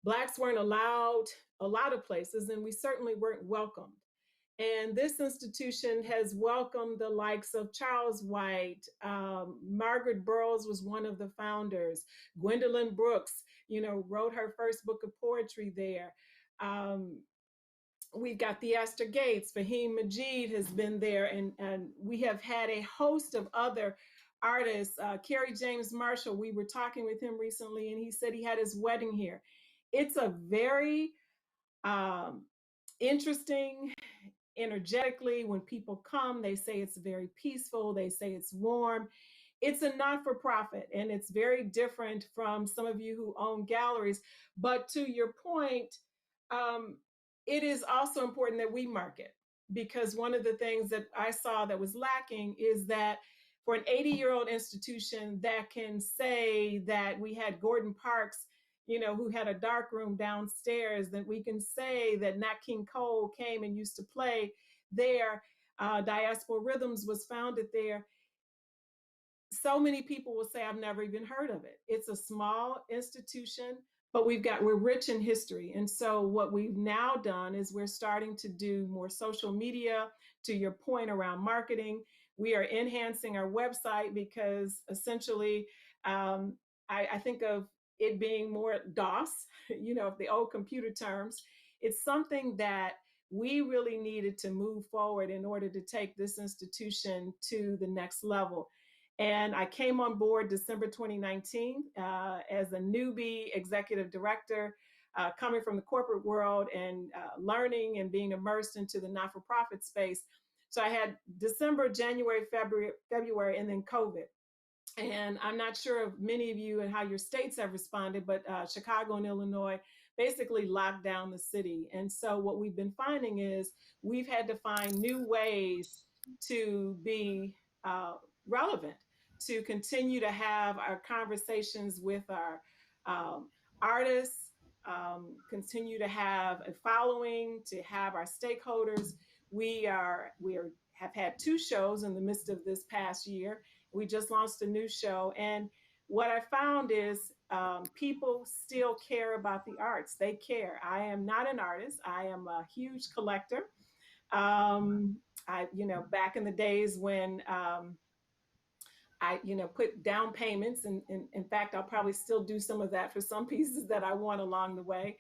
Blacks weren't allowed a lot of places, and we certainly weren't welcomed. And this institution has welcomed the likes of Charles White. Margaret Burroughs was one of the founders. Gwendolyn Brooks, wrote her first book of poetry there. Um, we've got Theaster Gates, Fahim Majid has been there, and we have had a host of other artists. Kerry James Marshall, we were talking with him recently, and he said he had his wedding here. It's a very interesting, energetically, when people come, they say it's very peaceful, they say it's warm. It's a not-for-profit, and it's very different from some of you who own galleries. But to your point, um, it is also important that we market, because one of the things that I saw that was lacking is that for an 80-year-old institution that can say that we had Gordon Parks, who had a dark room downstairs, that we can say that Nat King Cole came and used to play there, Diaspora Rhythms was founded there. So many people will say, I've never even heard of it. It's a small institution, but we're rich in history. And so what we've now done is we're starting to do more social media, to your point around marketing. We are enhancing our website because essentially, I think of it being more DOS, the old computer terms. It's something that we really needed to move forward in order to take this institution to the next level. And I came on board December 2019 as a newbie executive director, coming from the corporate world and learning and being immersed into the not-for-profit space. So I had December, January, February, and then COVID. And I'm not sure of many of you and how your states have responded, but Chicago and Illinois basically locked down the city. And so what we've been finding is we've had to find new ways to be relevant, to continue to have our conversations with our artists, continue to have a following, to have our stakeholders. We have had 2 shows in the midst of this past year. We just launched a new show. And what I found is people still care about the arts. They care. I am not an artist. I am a huge collector. Back in the days when I, put down payments, and in fact, I'll probably still do some of that for some pieces that I want along the way.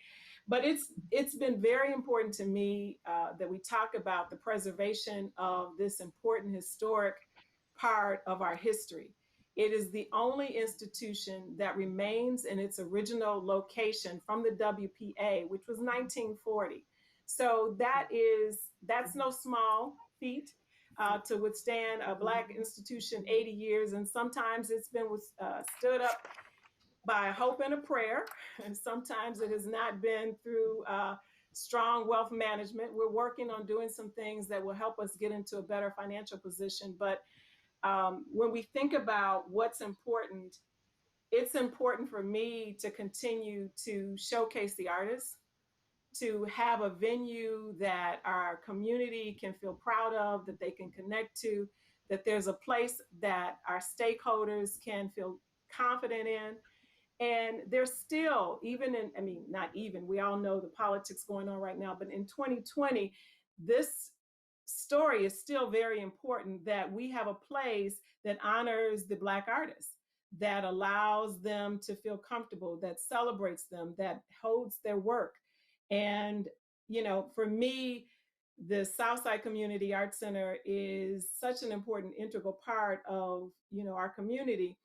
But it's been very important to me that we talk about the preservation of this important historic part of our history. It is the only institution that remains in its original location from the WPA, which was 1940. So that's no small feat. To withstand a Black institution 80 years. And sometimes it's been stood up by hope and a prayer. And sometimes it has not been through strong wealth management. We're working on doing some things that will help us get into a better financial position. But when we think about what's important, it's important for me to continue to showcase the artists, to have a venue that our community can feel proud of, that they can connect to, that there's a place that our stakeholders can feel confident in. And there's still, we all know the politics going on right now, but in 2020, this story is still very important, that we have a place that honors the Black artists, that allows them to feel comfortable, that celebrates them, that holds their work. And, for me, the Southside Community Arts Center is such an important integral part of, our community.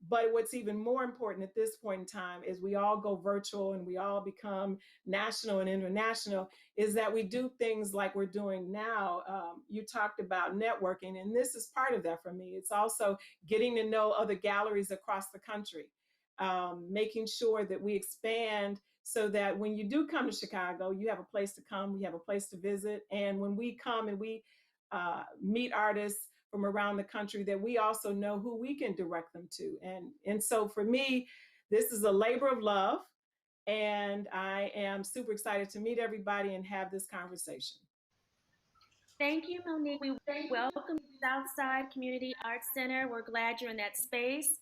But what's even more important at this point in time is we all go virtual and we all become national and international, is that we do things like we're doing now. You talked about networking, and this is part of that for me. It's also getting to know other galleries across the country, making sure that we expand so that when you do come to Chicago, you have a place to come, we have a place to visit. And when we come and we meet artists from around the country, that we also know who we can direct them to. And so for me, this is a labor of love. And I am super excited to meet everybody and have this conversation. Thank you, Monique. We welcome Southside Community Arts Center. We're glad you're in that space.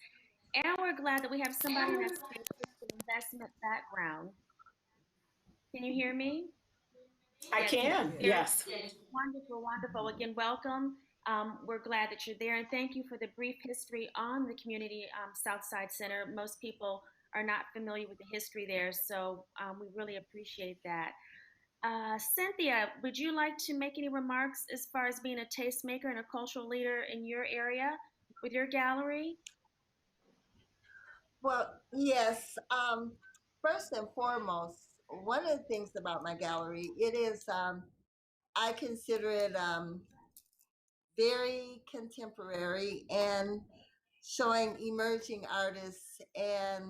And we're glad that we have somebody in that space with an investment background. Can you hear me? I Yes, can. very Yes. wonderful, wonderful. Again, welcome. We're glad that you're there, and thank you for the brief history on the Community Southside Center. Most people are not familiar with the history there, so we really appreciate that. Cynthia, would you like to make any remarks as far as being a tastemaker and a cultural leader in your area with your gallery? Well, yes. First and foremost, one of the things about my gallery, it is, I consider it very contemporary and showing emerging artists and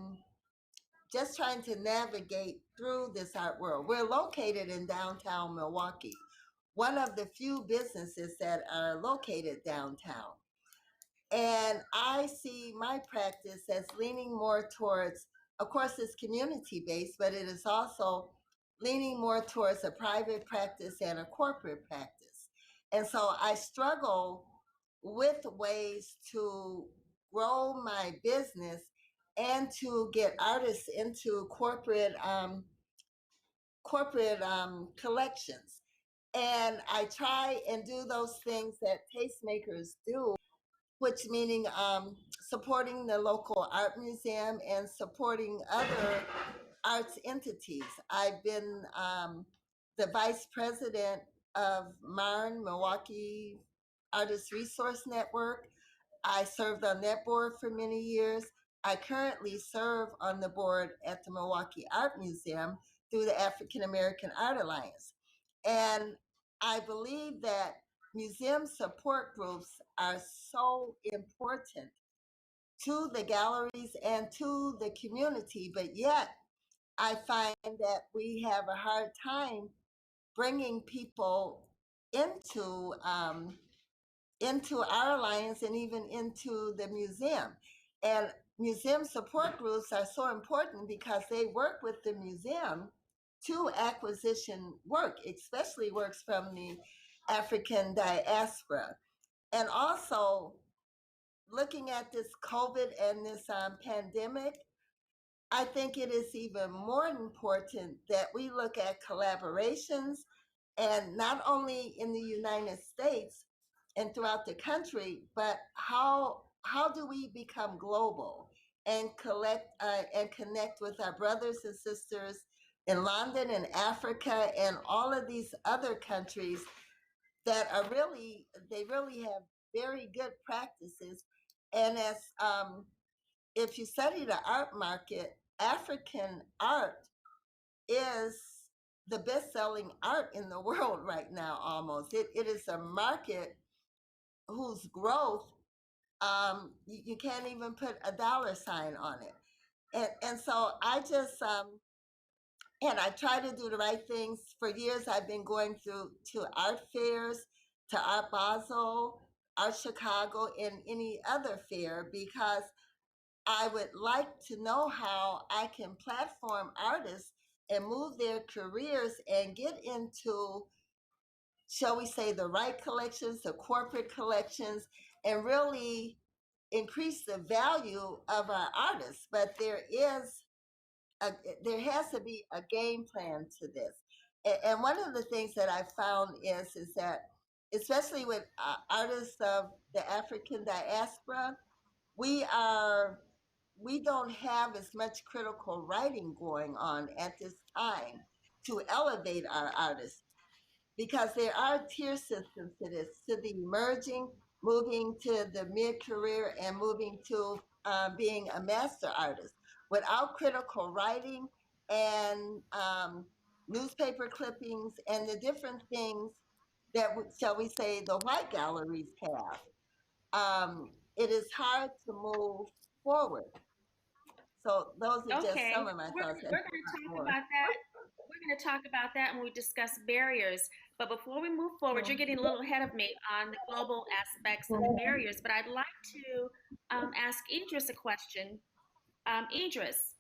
just trying to navigate through this art world. We're located in downtown Milwaukee, one of the few businesses that are located downtown. And I see my practice as leaning more towards, of course, it's community based, but it is also leaning more towards a private practice and a corporate practice. And so I struggle with ways to grow my business and to get artists into corporate collections. And I try and do those things that tastemakers do, which meaning supporting the local art museum and supporting other arts entities. I've been the vice president of MARN, Milwaukee Artist Resource Network. I served on that board for many years. I currently serve on the board at the Milwaukee Art Museum through the African American Art Alliance. And I believe that museum support groups are so important to the galleries and to the community, but yet I find that we have a hard time bringing people into into our alliance and even into the museum. And museum support groups are so important because they work with the museum to acquisition work, especially works from the African diaspora. And also, looking at this COVID and this pandemic, I think it is even more important that we look at collaborations, and not only in the United States and throughout the country, but how do we become global and collect and connect with our brothers and sisters in London and Africa and all of these other countries that are really, they really have very good practices. And as if you study the art market, African art is the best-selling art in the world right now. Almost, it is a market whose growth you can't even put a dollar sign on it. And so I just and I try to do the right things. For years, I've been going through to art fairs, to Art Basel, Art Chicago, and any other fair because I would like to know how I can platform artists and move their careers and get into, shall we say, the right collections, the corporate collections, and really increase the value of our artists. But a, there has to be a game plan to this. And one of the things that I found is that, especially with artists of the African diaspora, we are we don't have as much critical writing going on at this time to elevate our artists because there are tier systems to this, to the emerging, moving to the mid-career, and moving to being a master artist. Without critical writing and newspaper clippings and the different things that, shall we say, the white galleries have, it is hard to move forward. So those are just some Okay, of my we're, thoughts, and we're going to talk about that. We're going to talk about that when we discuss barriers. But before we move forward, you're getting a little ahead of me on the global aspects of barriers. But I'd like to ask Idris a question. Idris,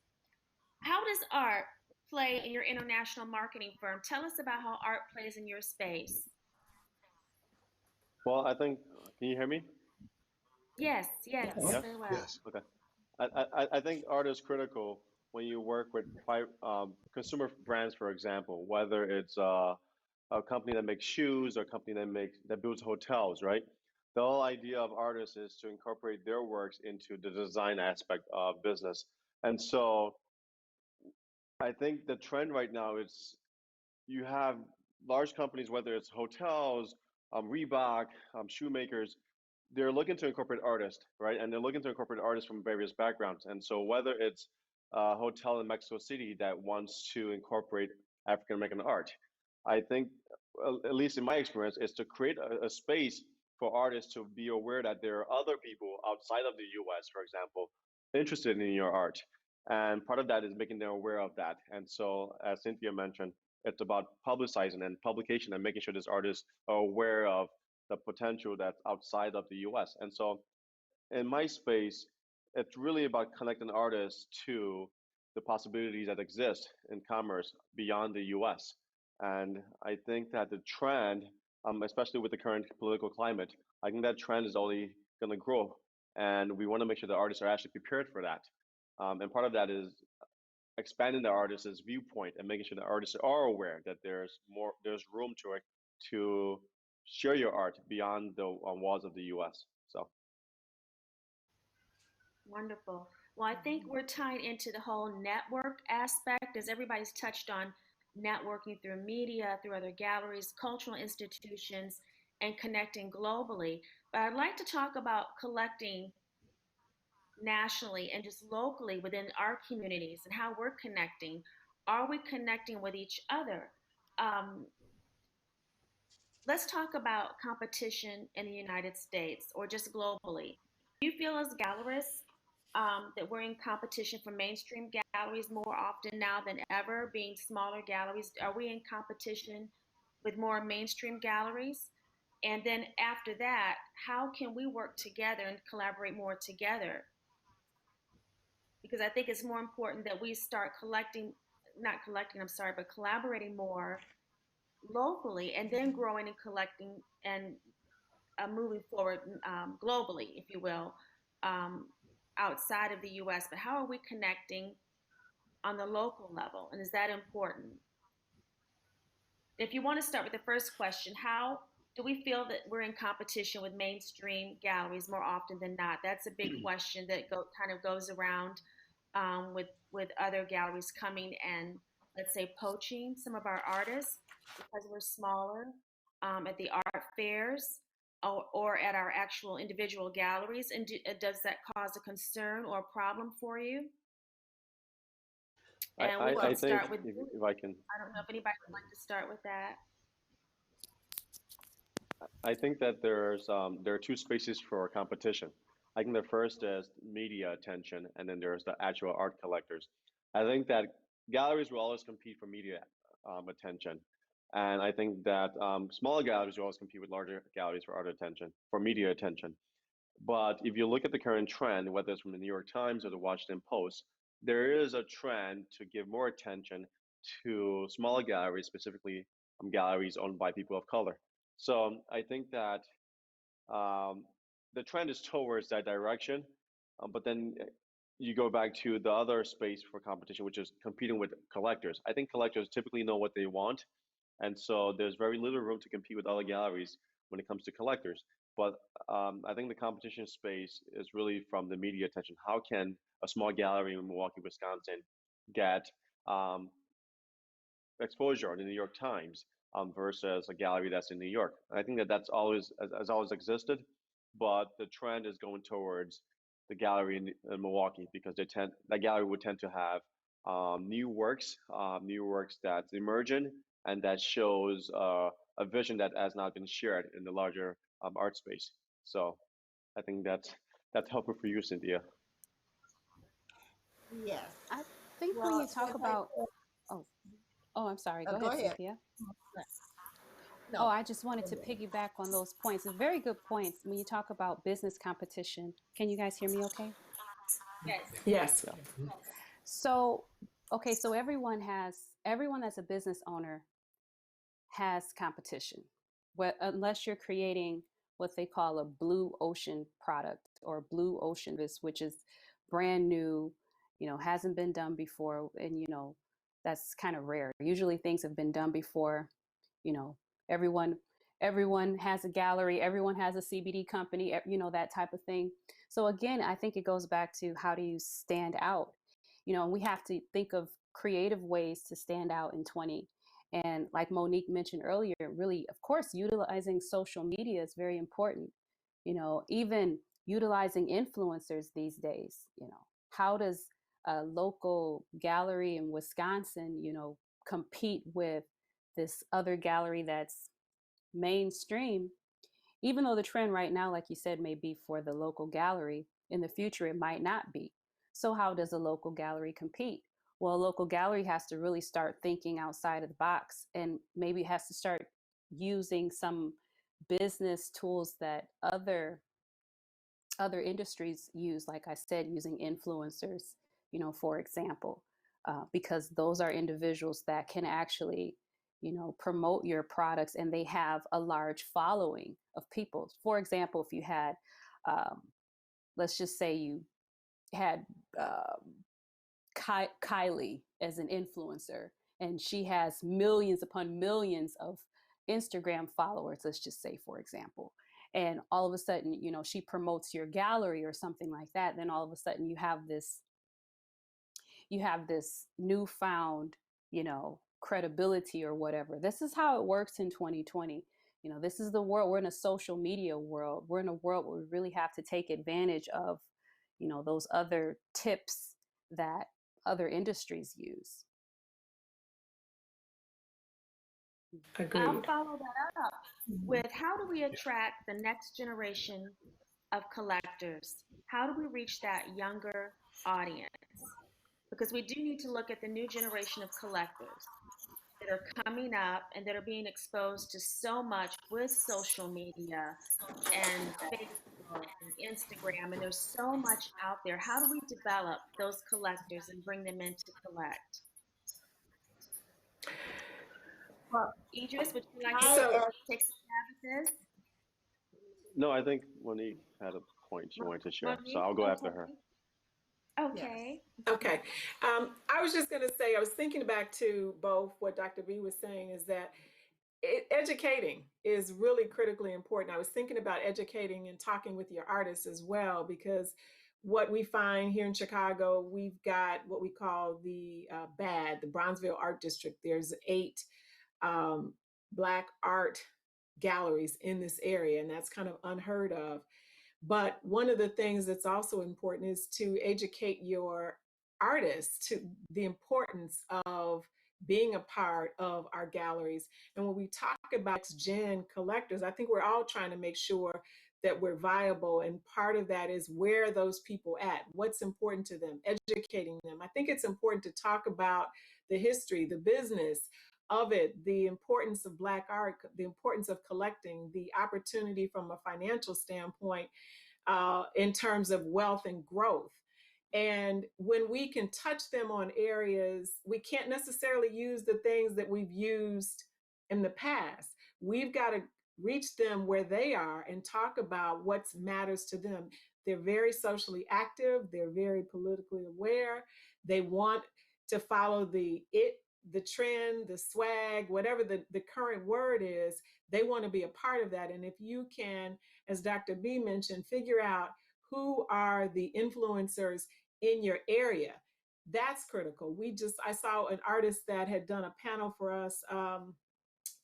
how does art play in your international marketing firm? Tell us about how art plays in your space. Well, I think, can you hear me? Yes, yes, Yeah? very well. Yes. Okay. I think art is critical when you work with consumer brands, for example, whether it's a company that makes shoes or a company that builds hotels, right? The whole idea of artists is to incorporate their works into the design aspect of business. And so I think the trend right now is you have large companies, whether it's hotels, Reebok, shoemakers, they're looking to incorporate artists, right? And they're looking to incorporate artists from various backgrounds. And so whether it's a hotel in Mexico City that wants to incorporate African American art, I think, at least in my experience, is to create a space for artists to be aware that there are other people outside of the US, for example, interested in your art. And part of that is making them aware of that. And so, as Cynthia mentioned, it's about publicizing and publication and making sure these artists are aware of the potential that's outside of the US. And so in my space, it's really about connecting artists to the possibilities that exist in commerce beyond the US. And I think that the trend, especially with the current political climate, I think that trend is only going to grow. And we want to make sure that artists are actually prepared for that. And part of that is expanding the artist's viewpoint and making sure the artists are aware that there's room to it to share your art beyond the walls of the US. So Wonderful. Well, I think we're tied into the whole network aspect, as everybody's touched on networking through media, through other galleries, cultural institutions, and connecting globally. But I'd like to talk about collecting nationally and just locally within our communities and how we're connecting. Are we connecting with each other? Um, let's talk about competition in the United States or just globally. Do you feel as gallerists that we're in competition for mainstream galleries more often now than ever, being smaller galleries? Are we in competition with more mainstream galleries? And then after that, how can we work together and collaborate more together? Because I think it's more important that we start not collecting, I'm sorry, but collaborating more locally and then growing and collecting and moving forward globally, if you will, um, outside of the US. But how are we connecting on the local level? And is that important? If you want to start with the first question, how do we feel that we're in competition with mainstream galleries more often than not? That's a big question that kind of goes around with other galleries coming and, let's say, poaching some of our artists because we're smaller at the art fairs or at our actual individual galleries. And does that cause a concern or a problem for you? And we I can think start with if I can, I don't know if anybody would like to start with that. I think that there are two spaces for competition. I think the first is media attention, and then there's the actual art collectors. I think that galleries will always compete for media attention, and I think that smaller galleries will always compete with larger galleries for art attention, for media attention. But if you look at the current trend, whether it's from the New York Times or the Washington Post, there is a trend to give more attention to smaller galleries, specifically galleries owned by people of color. So I think that um, the trend is towards that direction. But then you go back to the other space for competition, which is competing with collectors. I think collectors typically know what they want, and so there's very little room to compete with other galleries when it comes to collectors. But I think the competition space is really from the media attention. How can a small gallery in Milwaukee, Wisconsin, get um, exposure in the New York Times versus a gallery that's in New York? I think that that's always has always existed, but the trend is going towards the gallery in Milwaukee because that gallery would tend to have new works that's emergent and that shows a vision that has not been shared in the larger art space. So I think that's helpful for you, Cynthia. Yes. I think when Well, you talk about, oh, I'm sorry. Go go ahead, ahead. Cynthia. Oh, No. I just wanted to piggyback on those points. It's very good points when you talk about business competition. Can you guys hear me okay? Yes. Yes. Yeah. So, okay, so everyone that's a business owner has competition. Unless you're creating what they call a blue ocean product or blue ocean business, which is brand new, hasn't been done before. And, that's kind of rare. Usually things have been done before You know, everyone everyone has a gallery, everyone has a CBD company, you know, that type of thing. So again, I think it goes back to how do you stand out? You know, and we have to think of creative ways to stand out in 20. And like Monique mentioned earlier, really, of course, utilizing social media is very important. You know, even utilizing influencers these days, you know, how does a local gallery in Wisconsin, you know, compete with this other gallery that's mainstream, even though the trend right now, like you said, may be for the local gallery, in the future it might not be. So how does a local gallery compete? Well, a local gallery has to really start thinking outside of the box, and maybe has to start using some business tools that other industries use, like I said, using influencers, you know, for example, because those are individuals that can actually, you know, promote your products, and they have a large following of people. For example, if you had, um, let's just say you had Kylie as an influencer, and she has millions upon millions of Instagram followers, let's just say, for example. And all of a sudden, you know, she promotes your gallery or something like that. Then all of a sudden you have this newfound, you know, credibility or whatever. This is how it works in 2020. You know, this is the world. We're in a social media world. We're in a world where we really have to take advantage of, you know, those other tips that other industries use. Agreed. I'll follow that up with how do we attract the next generation of collectors? How do we reach that younger audience? Because we do need to look at the new generation of collectors that are coming up and that are being exposed to so much with social media and Facebook and Instagram, and there's so much out there. How do we develop those collectors and bring them in to collect? Well, Idris, would you like to So, take a stab at this? No, I think Monique had a point she wanted to share, so Monique? I'll go after her. Okay. okay. I was just going to say, I was thinking back to both what Dr. B was saying is that educating is really critically important. I was thinking about educating and talking with your artists as well, because what we find here in Chicago, we've got what we call the BAD, the Bronzeville Art District. There's 8 Black art galleries in this area, and that's kind of unheard of. But one of the things that's also important is to educate your artists to the importance of being a part of our galleries. And when we talk about next gen collectors, I think we're all trying to make sure that we're viable. And part of that is where those people at, what's important to them, educating them. I think it's important to talk about the history, the business of it, the importance of Black art, the importance of collecting, the opportunity from a financial standpoint in terms of wealth and growth. And when we can touch them on areas, we can't necessarily use the things that we've used in the past. We've got to reach them where they are and talk about what matters to them. They're very socially active, they're very politically aware, they want to follow the trend, the swag, whatever the current word is, they want to be a part of that. And if you can, as Dr. B mentioned, figure out who are the influencers in your area, that's critical. I saw an artist that had done a panel for us,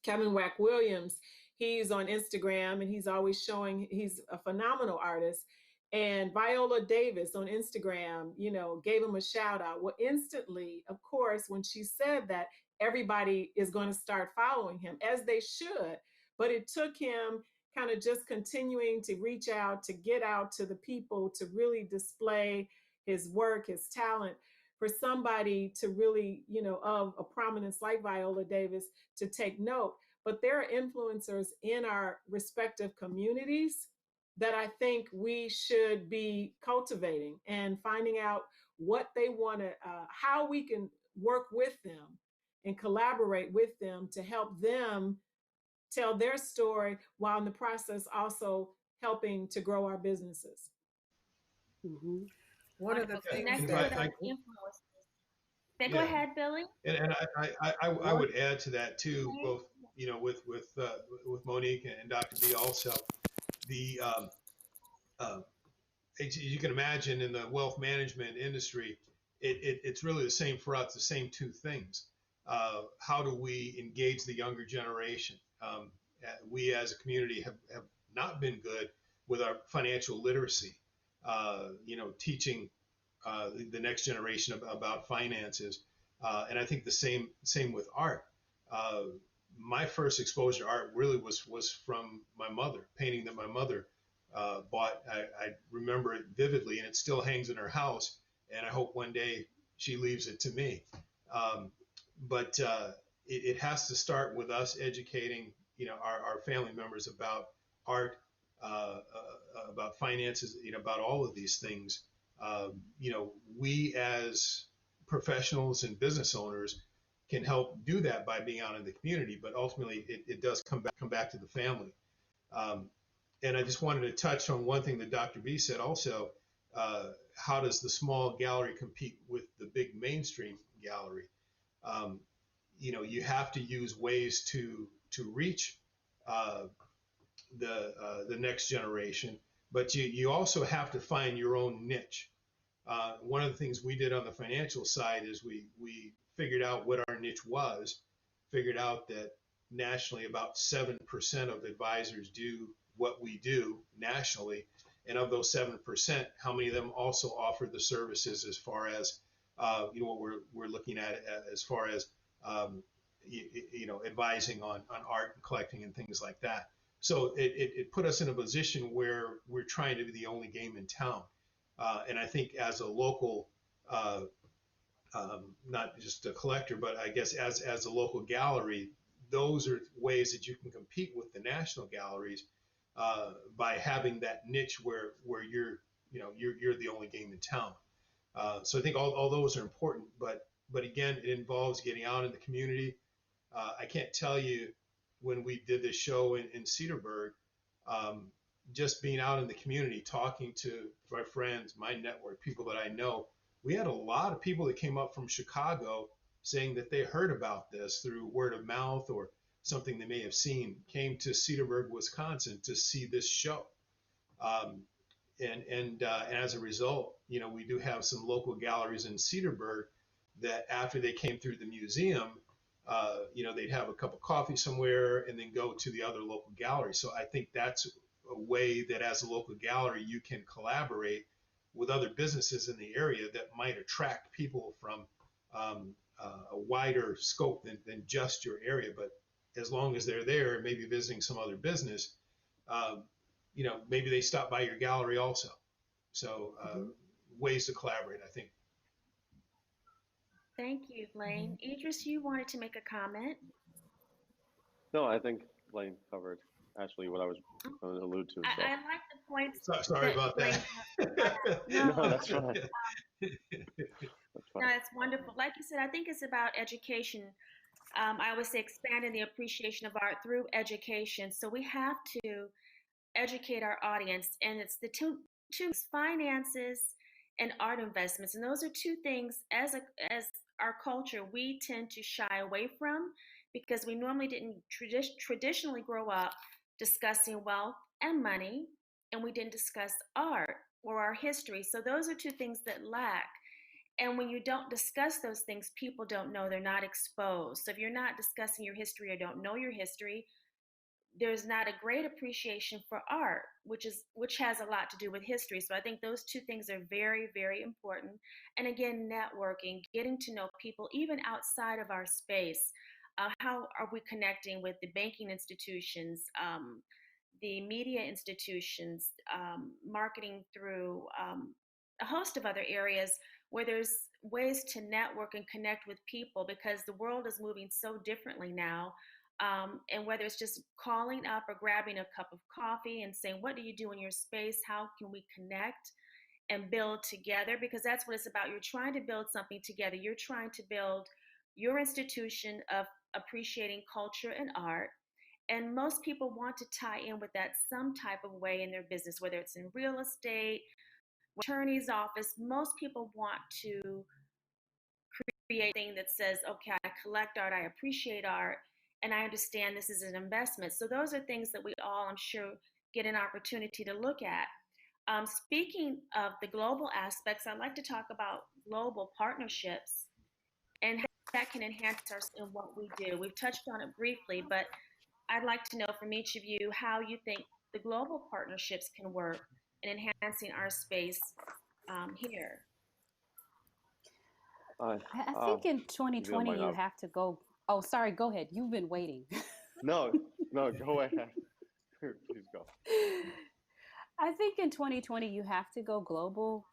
Kevin Wack Williams. He's on Instagram and he's always showing, he's a phenomenal artist. And Viola Davis on Instagram, you know, gave him a shout out. Well, instantly, of course, when she said that, everybody is going to start following him, as they should. But it took him kind of just continuing to reach out, to get out to the people, to really display his work, his talent, for somebody to really, you know, of a prominence like Viola Davis to take note. But there are influencers in our respective communities that I think we should be cultivating and finding out what they want to, how we can work with them and collaborate with them to help them tell their story, while in the process also helping to grow our businesses. Mm-hmm. One of the Wonderful. things Connecting that with our influencers. Go Yeah. ahead, Billy. And I would add to that too, both with Monique and Dr. B also, the as you can imagine, in the wealth management industry, it's really the same for us, the same two things. How do we engage the younger generation? We as a community have not been good with our financial literacy, teaching the next generation about finances. And I think the same with art. Uh, my first exposure to art really was from my mother, painting that my mother bought. I remember it vividly, and it still hangs in her house. And I hope one day she leaves it to me. But it has to start with us educating, our family members about art, about finances, about all of these things. We as professionals and business owners can help do that by being out in the community, but ultimately it does come back to the family. Um, and I just wanted to touch on one thing that Dr. B said also. How does the small gallery compete with the big mainstream gallery? Um, you have to use ways to reach uh, the next generation, but you also have to find your own niche. One of the things we did on the financial side is we figured out what our niche was, figured out that nationally about 7% of advisors do what we do nationally. And of those 7%, how many of them also offer the services as far as, what we're looking at as far as, advising on art and collecting and things like that. So it put us in a position where we're trying to be the only game in town. And I think as a local, uh, not just a collector, but I guess as a local gallery, those are ways that you can compete with the national galleries by having that niche where you're the only game in town. So I think all those are important, but again, it involves getting out in the community. I can't tell you when we did this show in Cedarburg, um, just being out in the community, talking to my friends, my network, people that I know. We had a lot of people that came up from Chicago saying that they heard about this through word of mouth or something they may have seen, came to Cedarburg, Wisconsin to see this show. Um, and as a result, we do have some local galleries in Cedarburg that after they came through the museum, they'd have a cup of coffee somewhere and then go to the other local gallery. So I think that's a way that as a local gallery, you can collaborate with other businesses in the area that might attract people from a wider scope than just your area. But as long as they're there, maybe visiting some other business, um, maybe they stop by your gallery also. So ways to collaborate, I think. Thank you, Blaine. Idris, you wanted to make a comment. No, I think Blaine covered actually what I was going to allude to. So. I like the points. Sorry about Blaine that. No, that's fine. That's fine. No, it's wonderful. Like you said, I think it's about education. I always say expanding the appreciation of art through education. So we have to educate our audience, and it's the two finances and art investments, and those are two things as our culture we tend to shy away from because we normally didn't traditionally grow up discussing wealth and money, and we didn't discuss art or our history. So those are two things that lack. And when you don't discuss those things, people don't know, they're not exposed. So if you're not discussing your history or don't know your history, there's not a great appreciation for art, which has a lot to do with history. So I think those two things are very, very important. And again, networking, getting to know people even outside of our space. How are we connecting with the banking institutions, the media institutions, marketing through a host of other areas where there's ways to network and connect with people because the world is moving so differently now. And whether it's just calling up or grabbing a cup of coffee and saying, what do you do in your space? How can we connect and build together? Because that's what it's about. You're trying to build something together. You're trying to build your institution of appreciating culture and art. And most people want to tie in with that some type of way in their business, whether it's in real estate, attorney's office. Most people want to create a thing that says, okay, I collect art, I appreciate art, And I understand this is an investment. So those are things that we all, I'm sure, get an opportunity to look at. Speaking of the global aspects, I'd like to talk about global partnerships and how that can enhance us in what we do. We've touched on it briefly, but I'd like to know from each of you how you think the global partnerships can work in enhancing our space here. I think in If you don't 2020 mind, you have to go. Oh, sorry, go ahead. You've been waiting. no, go ahead. Please go. I think in 2020 you have to go global.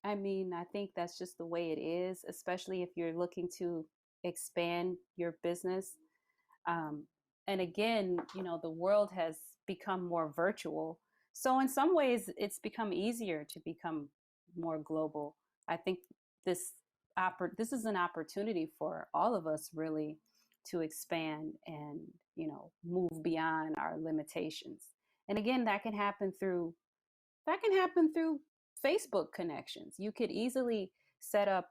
I mean, I think that's just the way it is, especially if you're looking to expand your business. Um, and again, the world has become more virtual. So in some ways, it's become easier to become more global. I think this this is an opportunity for all of us really to expand and move beyond our limitations. And again, that can happen through Facebook connections. You could easily set up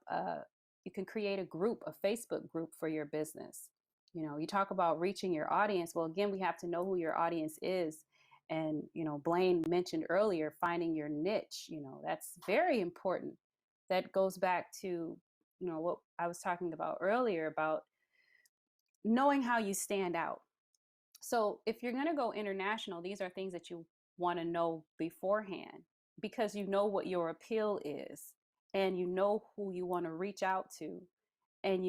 you can create a group, a Facebook group for your business. You talk about reaching your audience. Well, again, we have to know who your audience is. And, Blaine mentioned earlier, finding your niche, that's very important. That goes back to, what I was talking about earlier about knowing how you stand out. So if you're going to go international, these are things that you want to know beforehand because you know what your appeal is and you know who you want to reach out to and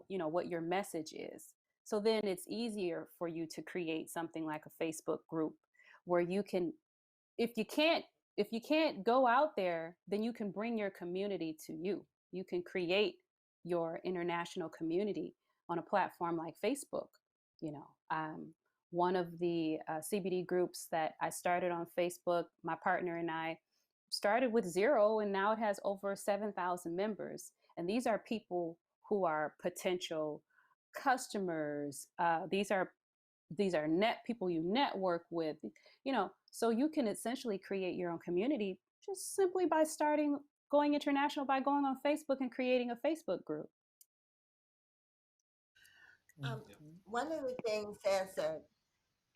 what your message is. So then it's easier for you to create something like a Facebook group where you can, if you can't go out there, then you can bring your community to you. You can create your international community on a platform like Facebook. One of the CBD groups that I started on Facebook, my partner and I started with 0, and now it has over 7,000 members. And these are people who are potential customers. These are people you network with. So you can essentially create your own community just simply by going international by going on Facebook and creating a Facebook group. One of the things as a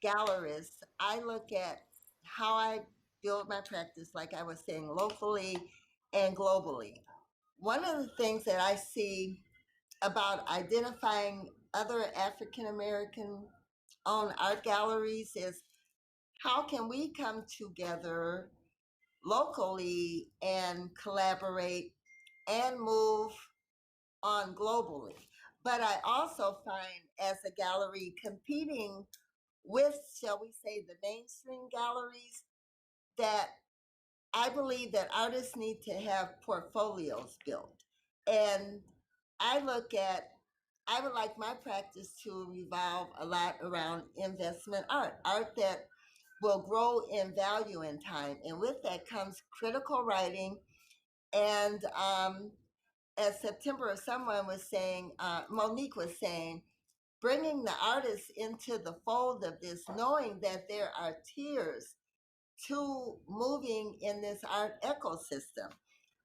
gallerist, I look at how I build my practice, like I was saying, locally and globally. One of the things that I see about identifying other African American owned art galleries is how can we come together locally and collaborate and move on globally. But I also find as a gallery competing with, shall we say, the mainstream galleries, that I believe that artists need to have portfolios built. And I would like my practice to revolve a lot around investment art that will grow in value in time. And with that comes critical writing. And as September or someone was saying, Monique was saying, bringing the artists into the fold of this, knowing that there are tiers to moving in this art ecosystem,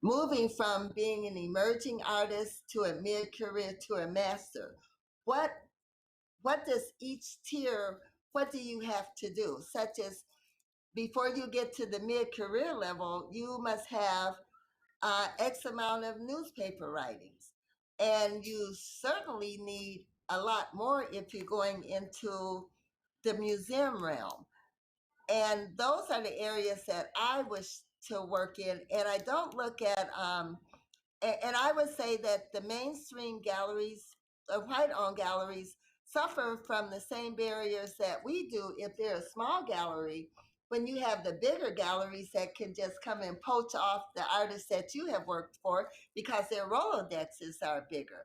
moving from being an emerging artist to a mid-career to a master. What does each tier, what do you have to do? Such as before you get to the mid-career level, you must have X amount of newspaper writings. And you certainly need a lot more if you're going into the museum realm. And those are the areas that I wish to work in. And I don't look at, and I would say that the mainstream galleries, white-owned galleries, suffer from the same barriers that we do if they're a small gallery. When you have the bigger galleries that can just come and poach off the artists that you have worked for because their Rolodexes are bigger.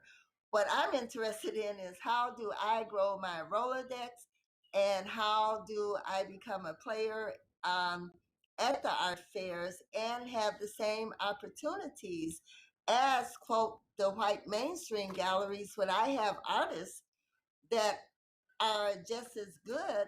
What I'm interested in is how do I grow my Rolodex and how do I become a player at the art fairs and have the same opportunities as, quote, the white mainstream galleries when I have artists that are just as good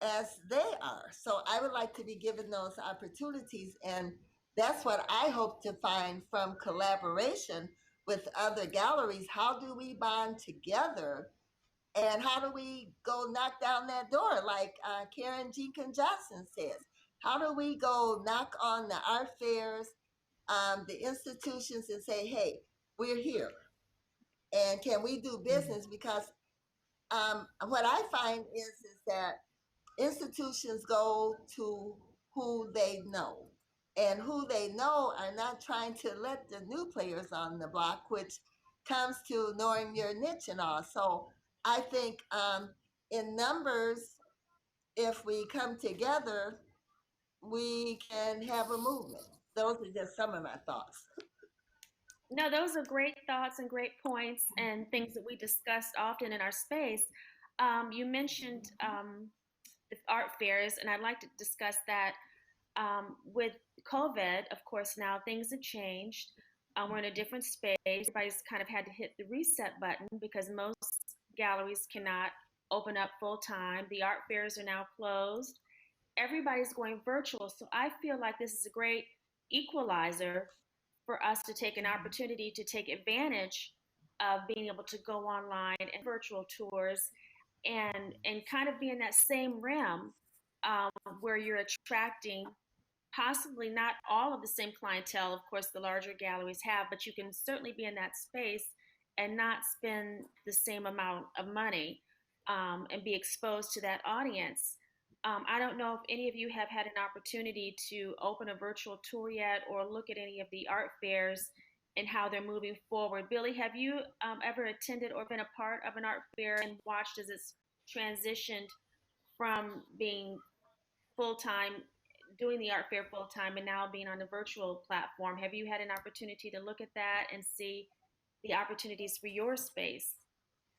as they are. So I would like to be given those opportunities. And that's what I hope to find from collaboration with other galleries. How do we bond together And how do we go knock down that door, like Karen Jenkins Johnson says? How do we go knock on the art fairs, the institutions, and say, hey, we're here? And can we do business? Because what I find is that institutions go to who they know. And who they know are not trying to let the new players on the block, which comes to knowing your niche and all. So I think in numbers, if we come together, we can have a movement. Those are just some of my thoughts. No, those are great thoughts and great points and things that we discussed often in our space. You mentioned the art fairs, and I'd like to discuss that. With COVID, of course, now things have changed. We're in a different space. Everybody's kind of had to hit the reset button because most galleries cannot open up full time. The art fairs are now closed. Everybody's going virtual. So I feel like this is a great equalizer for us to take an opportunity to take advantage of being able to go online and virtual tours and kind of be in that same realm where you're attracting possibly not all of the same clientele, of course, the larger galleries have, but you can certainly be in that space and not spend the same amount of money and be exposed to that audience. I don't know if any of you have had an opportunity to open a virtual tour yet or look at any of the art fairs and how they're moving forward. Billy, have you ever attended or been a part of an art fair and watched as it's transitioned from being full time, doing the art fair full time, and now being on the virtual platform? Have you had an opportunity to look at that and see the opportunities for your space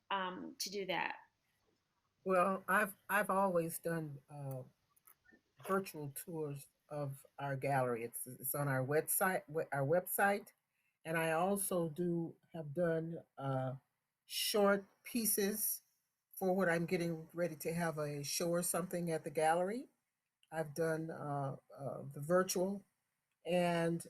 to do that? Well, I've always done virtual tours of our gallery. It's on our website, and I also do have done short pieces for what I'm getting ready to have a show or something at the gallery. I've done the virtual, and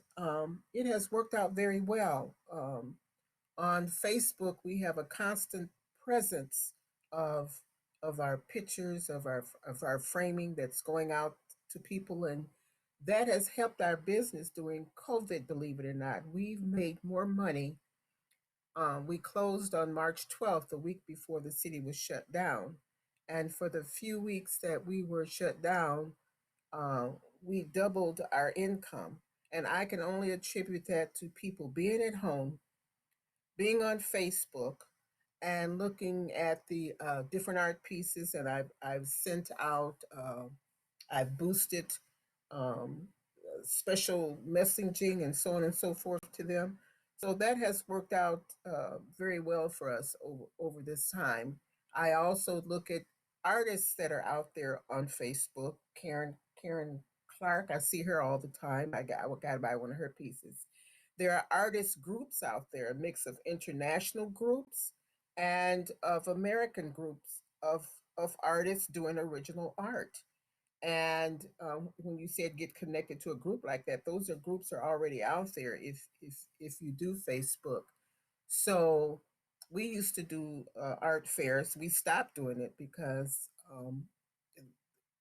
it has worked out very well. On Facebook, we have a constant presence of our pictures, of our framing that's going out to people, and that has helped our business during COVID. Believe it or not, we've made more money. We closed on March 12th, the week before the city was shut down, and for the few weeks that we were shut down, uh, we doubled our income. And I can only attribute that to people being at home, being on Facebook, and looking at the different art pieces. And I've sent out, I've boosted um, special messaging and so on and so forth to them. So that has worked out very well for us over this time. I also look at artists that are out there on Facebook. Karen Clark, I see her all the time. I got to buy one of her pieces. There are artist groups out there, a mix of international groups and of American groups of artists doing original art. And when you said get connected to a group like that, those are groups are already out there. If you do Facebook, so we used to do art fairs. We stopped doing it because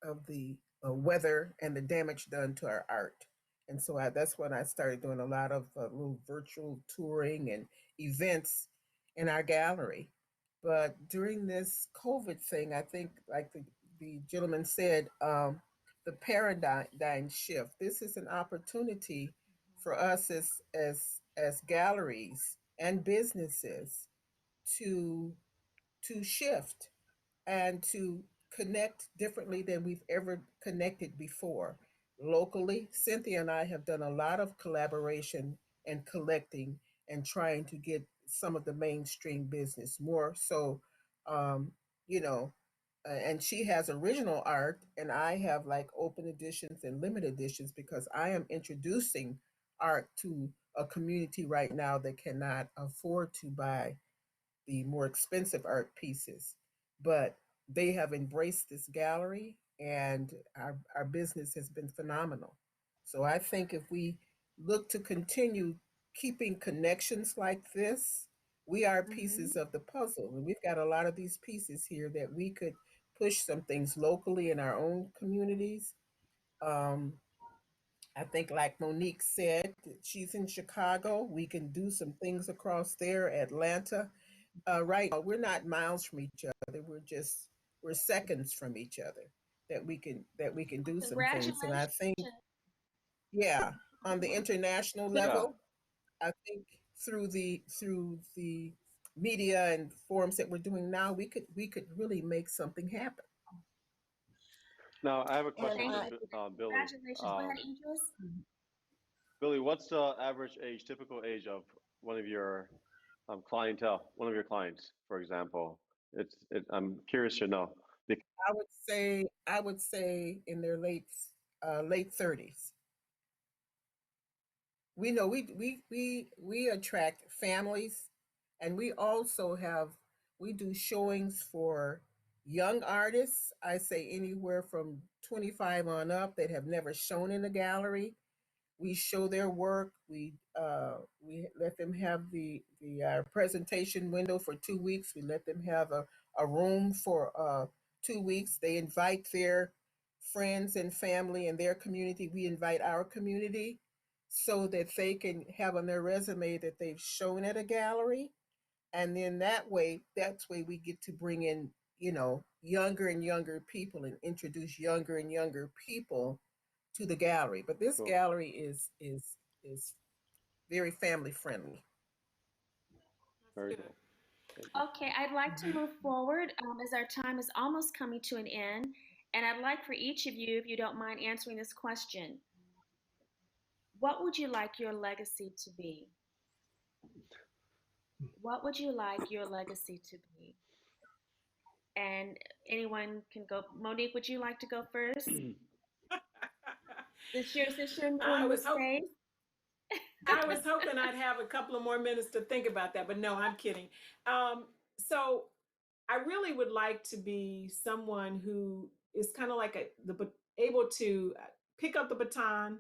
of the weather and the damage done to our art. And so that's when I started doing a lot of little virtual touring and events in our gallery. But during this COVID thing, I think, like the gentleman said, the paradigm shift. This is an opportunity for us as galleries and businesses to shift and to connect differently than we've ever connected before. Locally, Cynthia and I have done a lot of collaboration and collecting and trying to get some of the mainstream business more so, um, you know, and she has original art, and I have like open editions and limited editions because I am introducing art to a community right now that cannot afford to buy the more expensive art pieces, but they have embraced this gallery, and our business has been phenomenal. So I think if we look to continue keeping connections like this, We are pieces of the puzzle, and we've got a lot of these pieces here that we could push some things locally in our own communities. Um, I think, like Monique said, she's in Chicago. We can do some things across there, Atlanta. Right now, we're not miles from each other. We're seconds from each other that we can do some things. And I Congratulations. think, yeah, on the international Yeah. level, I think through the media and forums that we're doing now, we could really make something happen. Now I have a And question Thank for you. Billy. Congratulations. Go ahead, Idris. Billy, what's the average age, typical age of one of your clientele, one of your clients, for example? I'm curious to know. I would say in their late 30s. We know we attract families, and we do showings for young artists. I say anywhere from 25 on up that have never shown in a gallery. We show their work. We let them have the presentation window for 2 weeks. We let them have a room for 2 weeks. They invite their friends and family and their community. We invite our community so that they can have on their resume that they've shown at a gallery. And then that's way we get to bring in, younger and younger people and introduce younger and younger people to the gallery. But this Cool. gallery is very family friendly. Very cool. Thank you. Okay, I'd like to move forward as our time is almost coming to an end. And I'd like for each of you, if you don't mind answering this question, what would you like your legacy to be? What would you like your legacy to be? And anyone can go. Monique, would you like to go first? Since you're new I in was this hoping space. I was hoping I'd have a couple of more minutes to think about that, but no, I'm kidding. So I really would like to be someone who is kind of like able to pick up the baton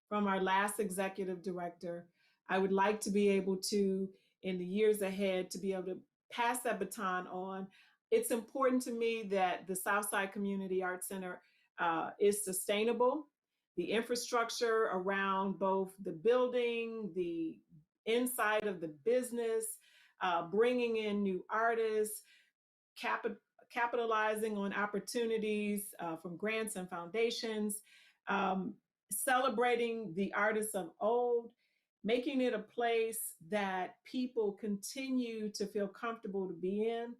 from our last executive director. I would like to be able to, in the years ahead, to be able to pass that baton on. It's important to me that the Southside Community Arts Center is sustainable. The infrastructure around both the building, the inside of the business, bringing in new artists, capitalizing on opportunities from grants and foundations, um, celebrating the artists of old, making it a place that people continue to feel comfortable to be in,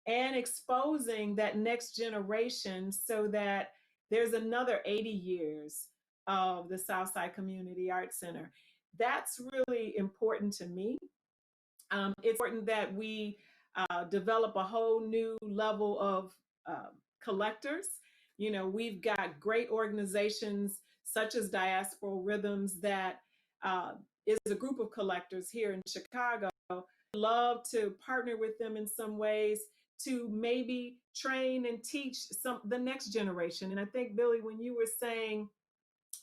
and exposing that next generation so that there's another 80 years of the Southside Community Arts Center. That's really important to me. It's important that we develop a whole new level of collectors. We've got great organizations such as Diasporal Rhythms that uh, is a group of collectors here in Chicago. Love to partner with them in some ways to maybe train and teach the next generation. And I think, Billy, when you were saying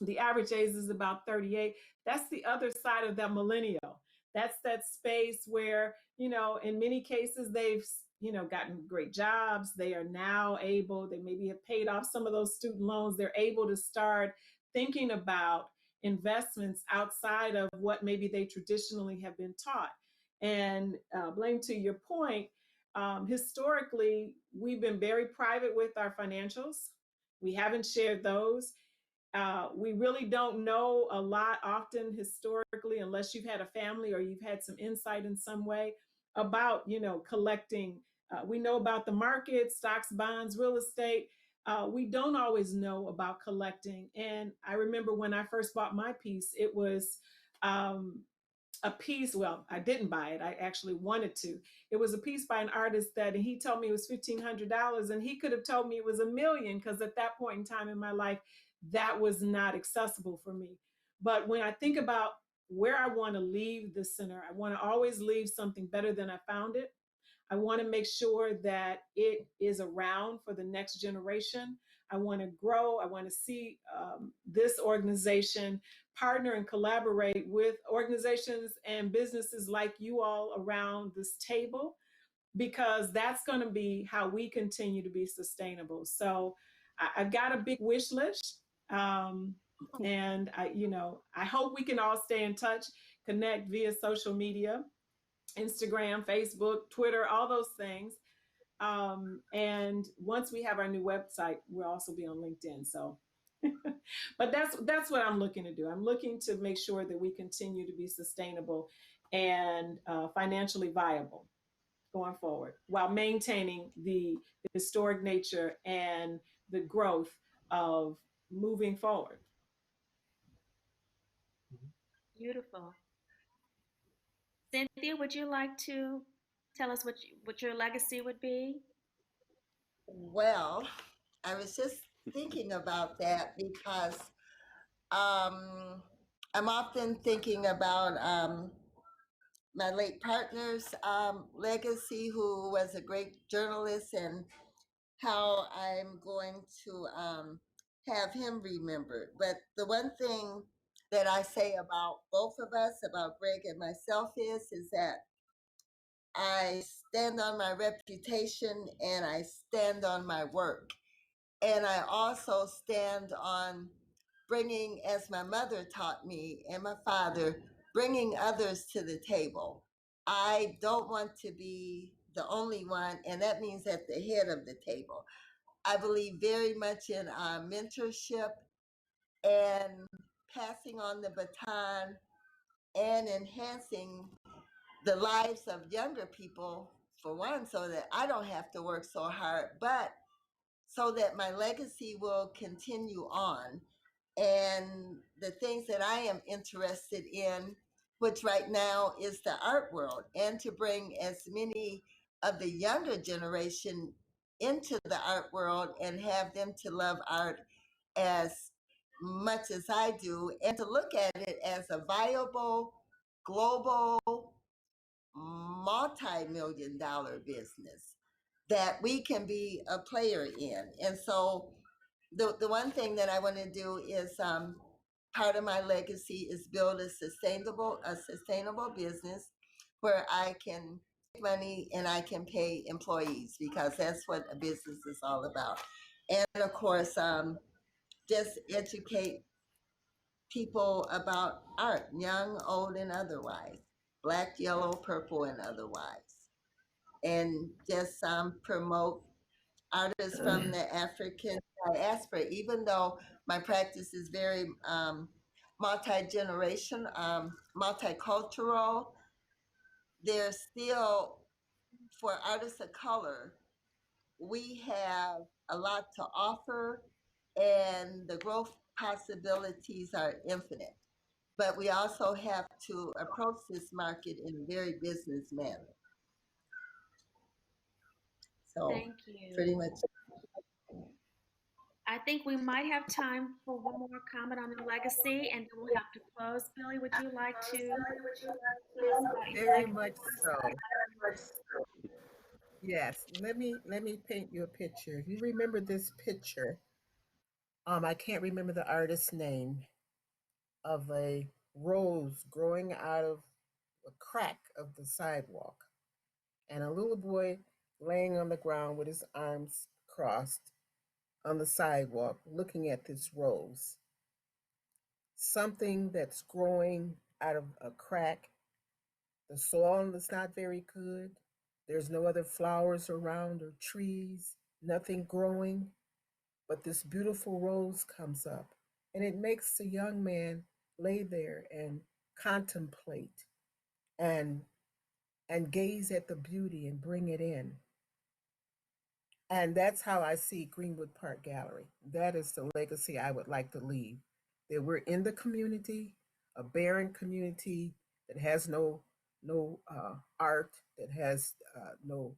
the average age is about 38, that's the other side of that millennial. That's that space where, in many cases they've, gotten great jobs. They are now able, they maybe have paid off some of those student loans. They're able to start thinking about investments outside of what maybe they traditionally have been taught. And Blaine, to your point, historically, we've been very private with our financials. We haven't shared those. We really don't know a lot often historically, unless you've had a family or you've had some insight in some way about, collecting. We know about the market, stocks, bonds, real estate. We don't always know about collecting. And I remember when I first bought my piece, it was a piece. Well, I didn't buy it. I actually wanted to. It was a piece by an artist that he told me it was $1,500, and he could have told me it was $1 million, because at that point in time in my life, that was not accessible for me. But when I think about where I want to leave the center, I want to always leave something better than I found it. I want to make sure that it is around for the next generation. I want to grow. I want to see this organization partner and collaborate with organizations and businesses like you all around this table, because that's going to be how we continue to be sustainable. So I've got a big wish list. And I hope we can all stay in touch, connect via social media, Instagram, Facebook, Twitter, all those things. And once we have our new website, we'll also be on LinkedIn. So, but that's what I'm looking to do. I'm looking to make sure that we continue to be sustainable and financially viable going forward, while maintaining the historic nature and the growth of moving forward. Beautiful. Cynthia, would you like to tell us what your legacy would be? Well, I was just thinking about that because I'm often thinking about my late partner's legacy, who was a great journalist, and how I'm going to have him remembered. But the one thing that I say about both of us, about Greg and myself, is that I stand on my reputation and I stand on my work. And I also stand on bringing, as my mother taught me and my father, bringing others to the table. I don't want to be the only one, and that means at the head of the table. I believe very much in mentorship and passing on the baton and enhancing the lives of younger people, for one, so that I don't have to work so hard, but so that my legacy will continue on. And the things that I am interested in, which right now is the art world, and to bring as many of the younger generation into the art world and have them to love art as much as I do, and to look at it as a viable global multi-million dollar business that we can be a player in. And so the one thing that I want to do is part of my legacy is build a sustainable business where I can make money and I can pay employees, because that's what a business is all about. And of course, just educate people about art, young, old, and otherwise, black, yellow, purple, and otherwise, and just promote artists from the African diaspora. Even though my practice is very multi-generation, multicultural, there's still, for artists of color, we have a lot to offer, and the growth possibilities are infinite. But we also have to approach this market in a very business manner. So Thank you. pretty much. I think we might have time for one more comment on your legacy, and then we'll have to close. Billy, would you like to tell us about your Very legacy? much so. Yes. Let me paint you a picture. You remember this picture? I can't remember the artist's name, of a rose growing out of a crack of the sidewalk, and a little boy laying on the ground with his arms crossed on the sidewalk looking at this rose. Something that's growing out of a crack. The soil is not very good. There's no other flowers around or trees, nothing growing. But this beautiful rose comes up, and it makes the young man lay there and contemplate and gaze at the beauty and bring it in. And that's how I see Greenwood Park Gallery. That is the legacy I would like to leave. That we're in the community, a barren community that has no art, that has no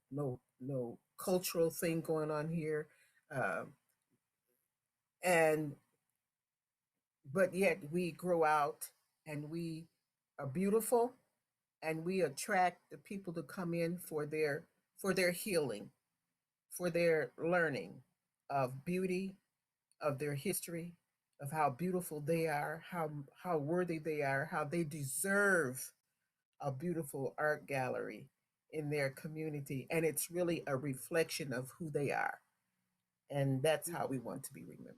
cultural thing going on here, um, and but yet we grow out and we are beautiful, and we attract the people to come in for their healing, for their learning of beauty, of their history, of how beautiful they are, how worthy they are, how they deserve a beautiful art gallery in their community. And it's really a reflection of who they are. And that's how we want to be remembered.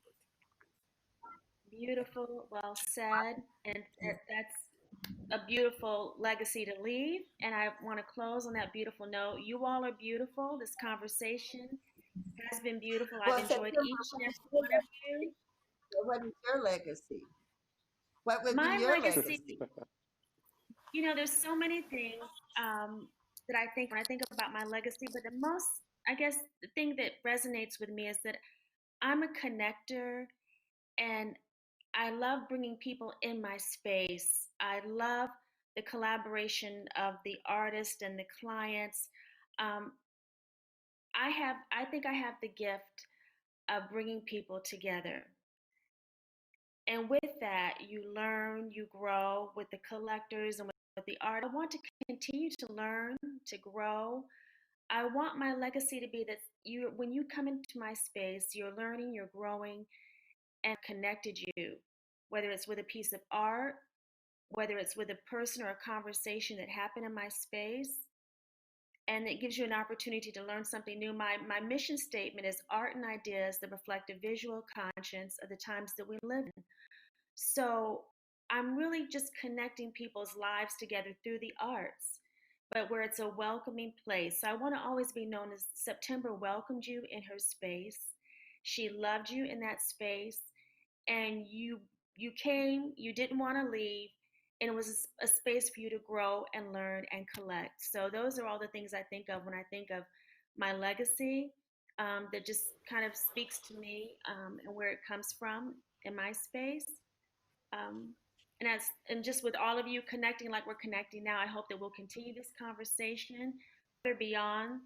Beautiful, well said. And that's a beautiful legacy to leave. And I want to close on that beautiful note. You all are beautiful. This conversation has been beautiful. I've Well, enjoyed September, each and every one of you. what is your legacy? What would be My your legacy, legacy? there's so many things that I think when I think about my legacy, but the most, I guess, the thing that resonates with me is that I'm a connector and I love bringing people in my space. I love the collaboration of the artist and the clients. Um, I think I have the gift of bringing people together. And with that, you learn, you grow with the collectors and with the art. I want to continue to learn, to grow. I want my legacy to be that when you come into my space, you're learning, you're growing, and connected you, whether it's with a piece of art, whether it's with a person or a conversation that happened in my space, and it gives you an opportunity to learn something new. My mission statement is art and ideas that reflect a visual conscience of the times that we live in. So I'm really just connecting people's lives together through the arts, but where it's a welcoming place. So I want to always be known as September welcomed you in her space. She loved you in that space, and you came, you didn't want to leave, and it was a space for you to grow and learn and collect. So those are all the things I think of when I think of my legacy, that just kind of speaks to me, and where it comes from in my space. um, and just with all of you connecting like we're connecting now, I hope that we'll continue this conversation beyond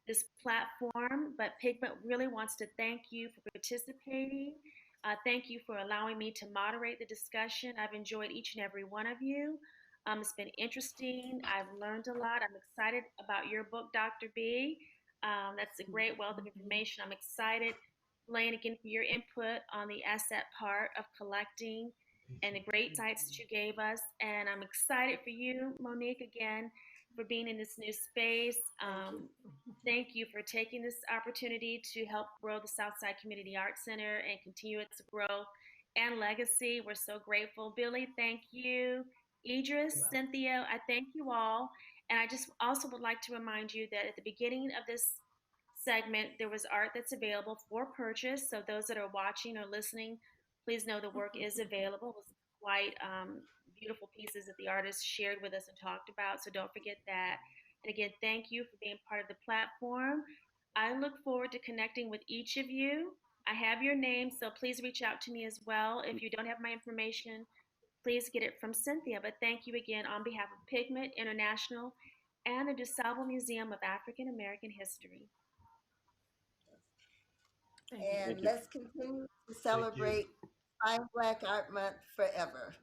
this platform. But Pigment really wants to thank you for participating. Thank you for allowing me to moderate the discussion. I've enjoyed each and every one of you. It's been interesting. I've learned a lot. I'm excited about your book, Dr. B. That's a great wealth of information. I'm excited, Lane, again, for your input on the asset part of collecting and the great sites that you gave us. And I'm excited for you, Monique, again, for being in this new space. Thank you for taking this opportunity to help grow the Southside Community Arts Center and continue its growth and legacy. We're so grateful. Billy, thank you. Idris, Cynthia, I thank you all. And I just also would like to remind you that at the beginning of this segment, there was art that's available for purchase. So those that are watching or listening, please know the work is available. It was quite beautiful pieces that the artist shared with us and talked about. So don't forget that. And again, thank you for being part of the platform. I look forward to connecting with each of you. I have your name, so please reach out to me as well. If you don't have my information, please get it from Cynthia. But thank you again on behalf of Pigment International and the DuSable Museum of African American History. And let's continue to celebrate Fine Black Art Month forever.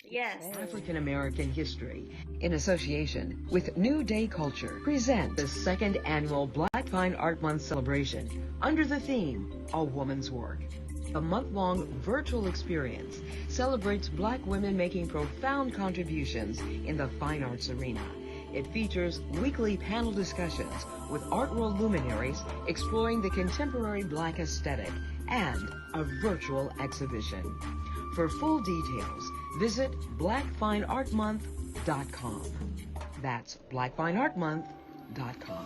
Yes. African American History, in association with New Day Culture, present the second annual Black Fine Art Month celebration under the theme, A Woman's Work. A month-long virtual experience celebrates Black women making profound contributions in the fine arts arena. It features weekly panel discussions with art world luminaries exploring the contemporary Black aesthetic and a virtual exhibition. For full details, visit blackfineartmonth.com. That's blackfineartmonth.com.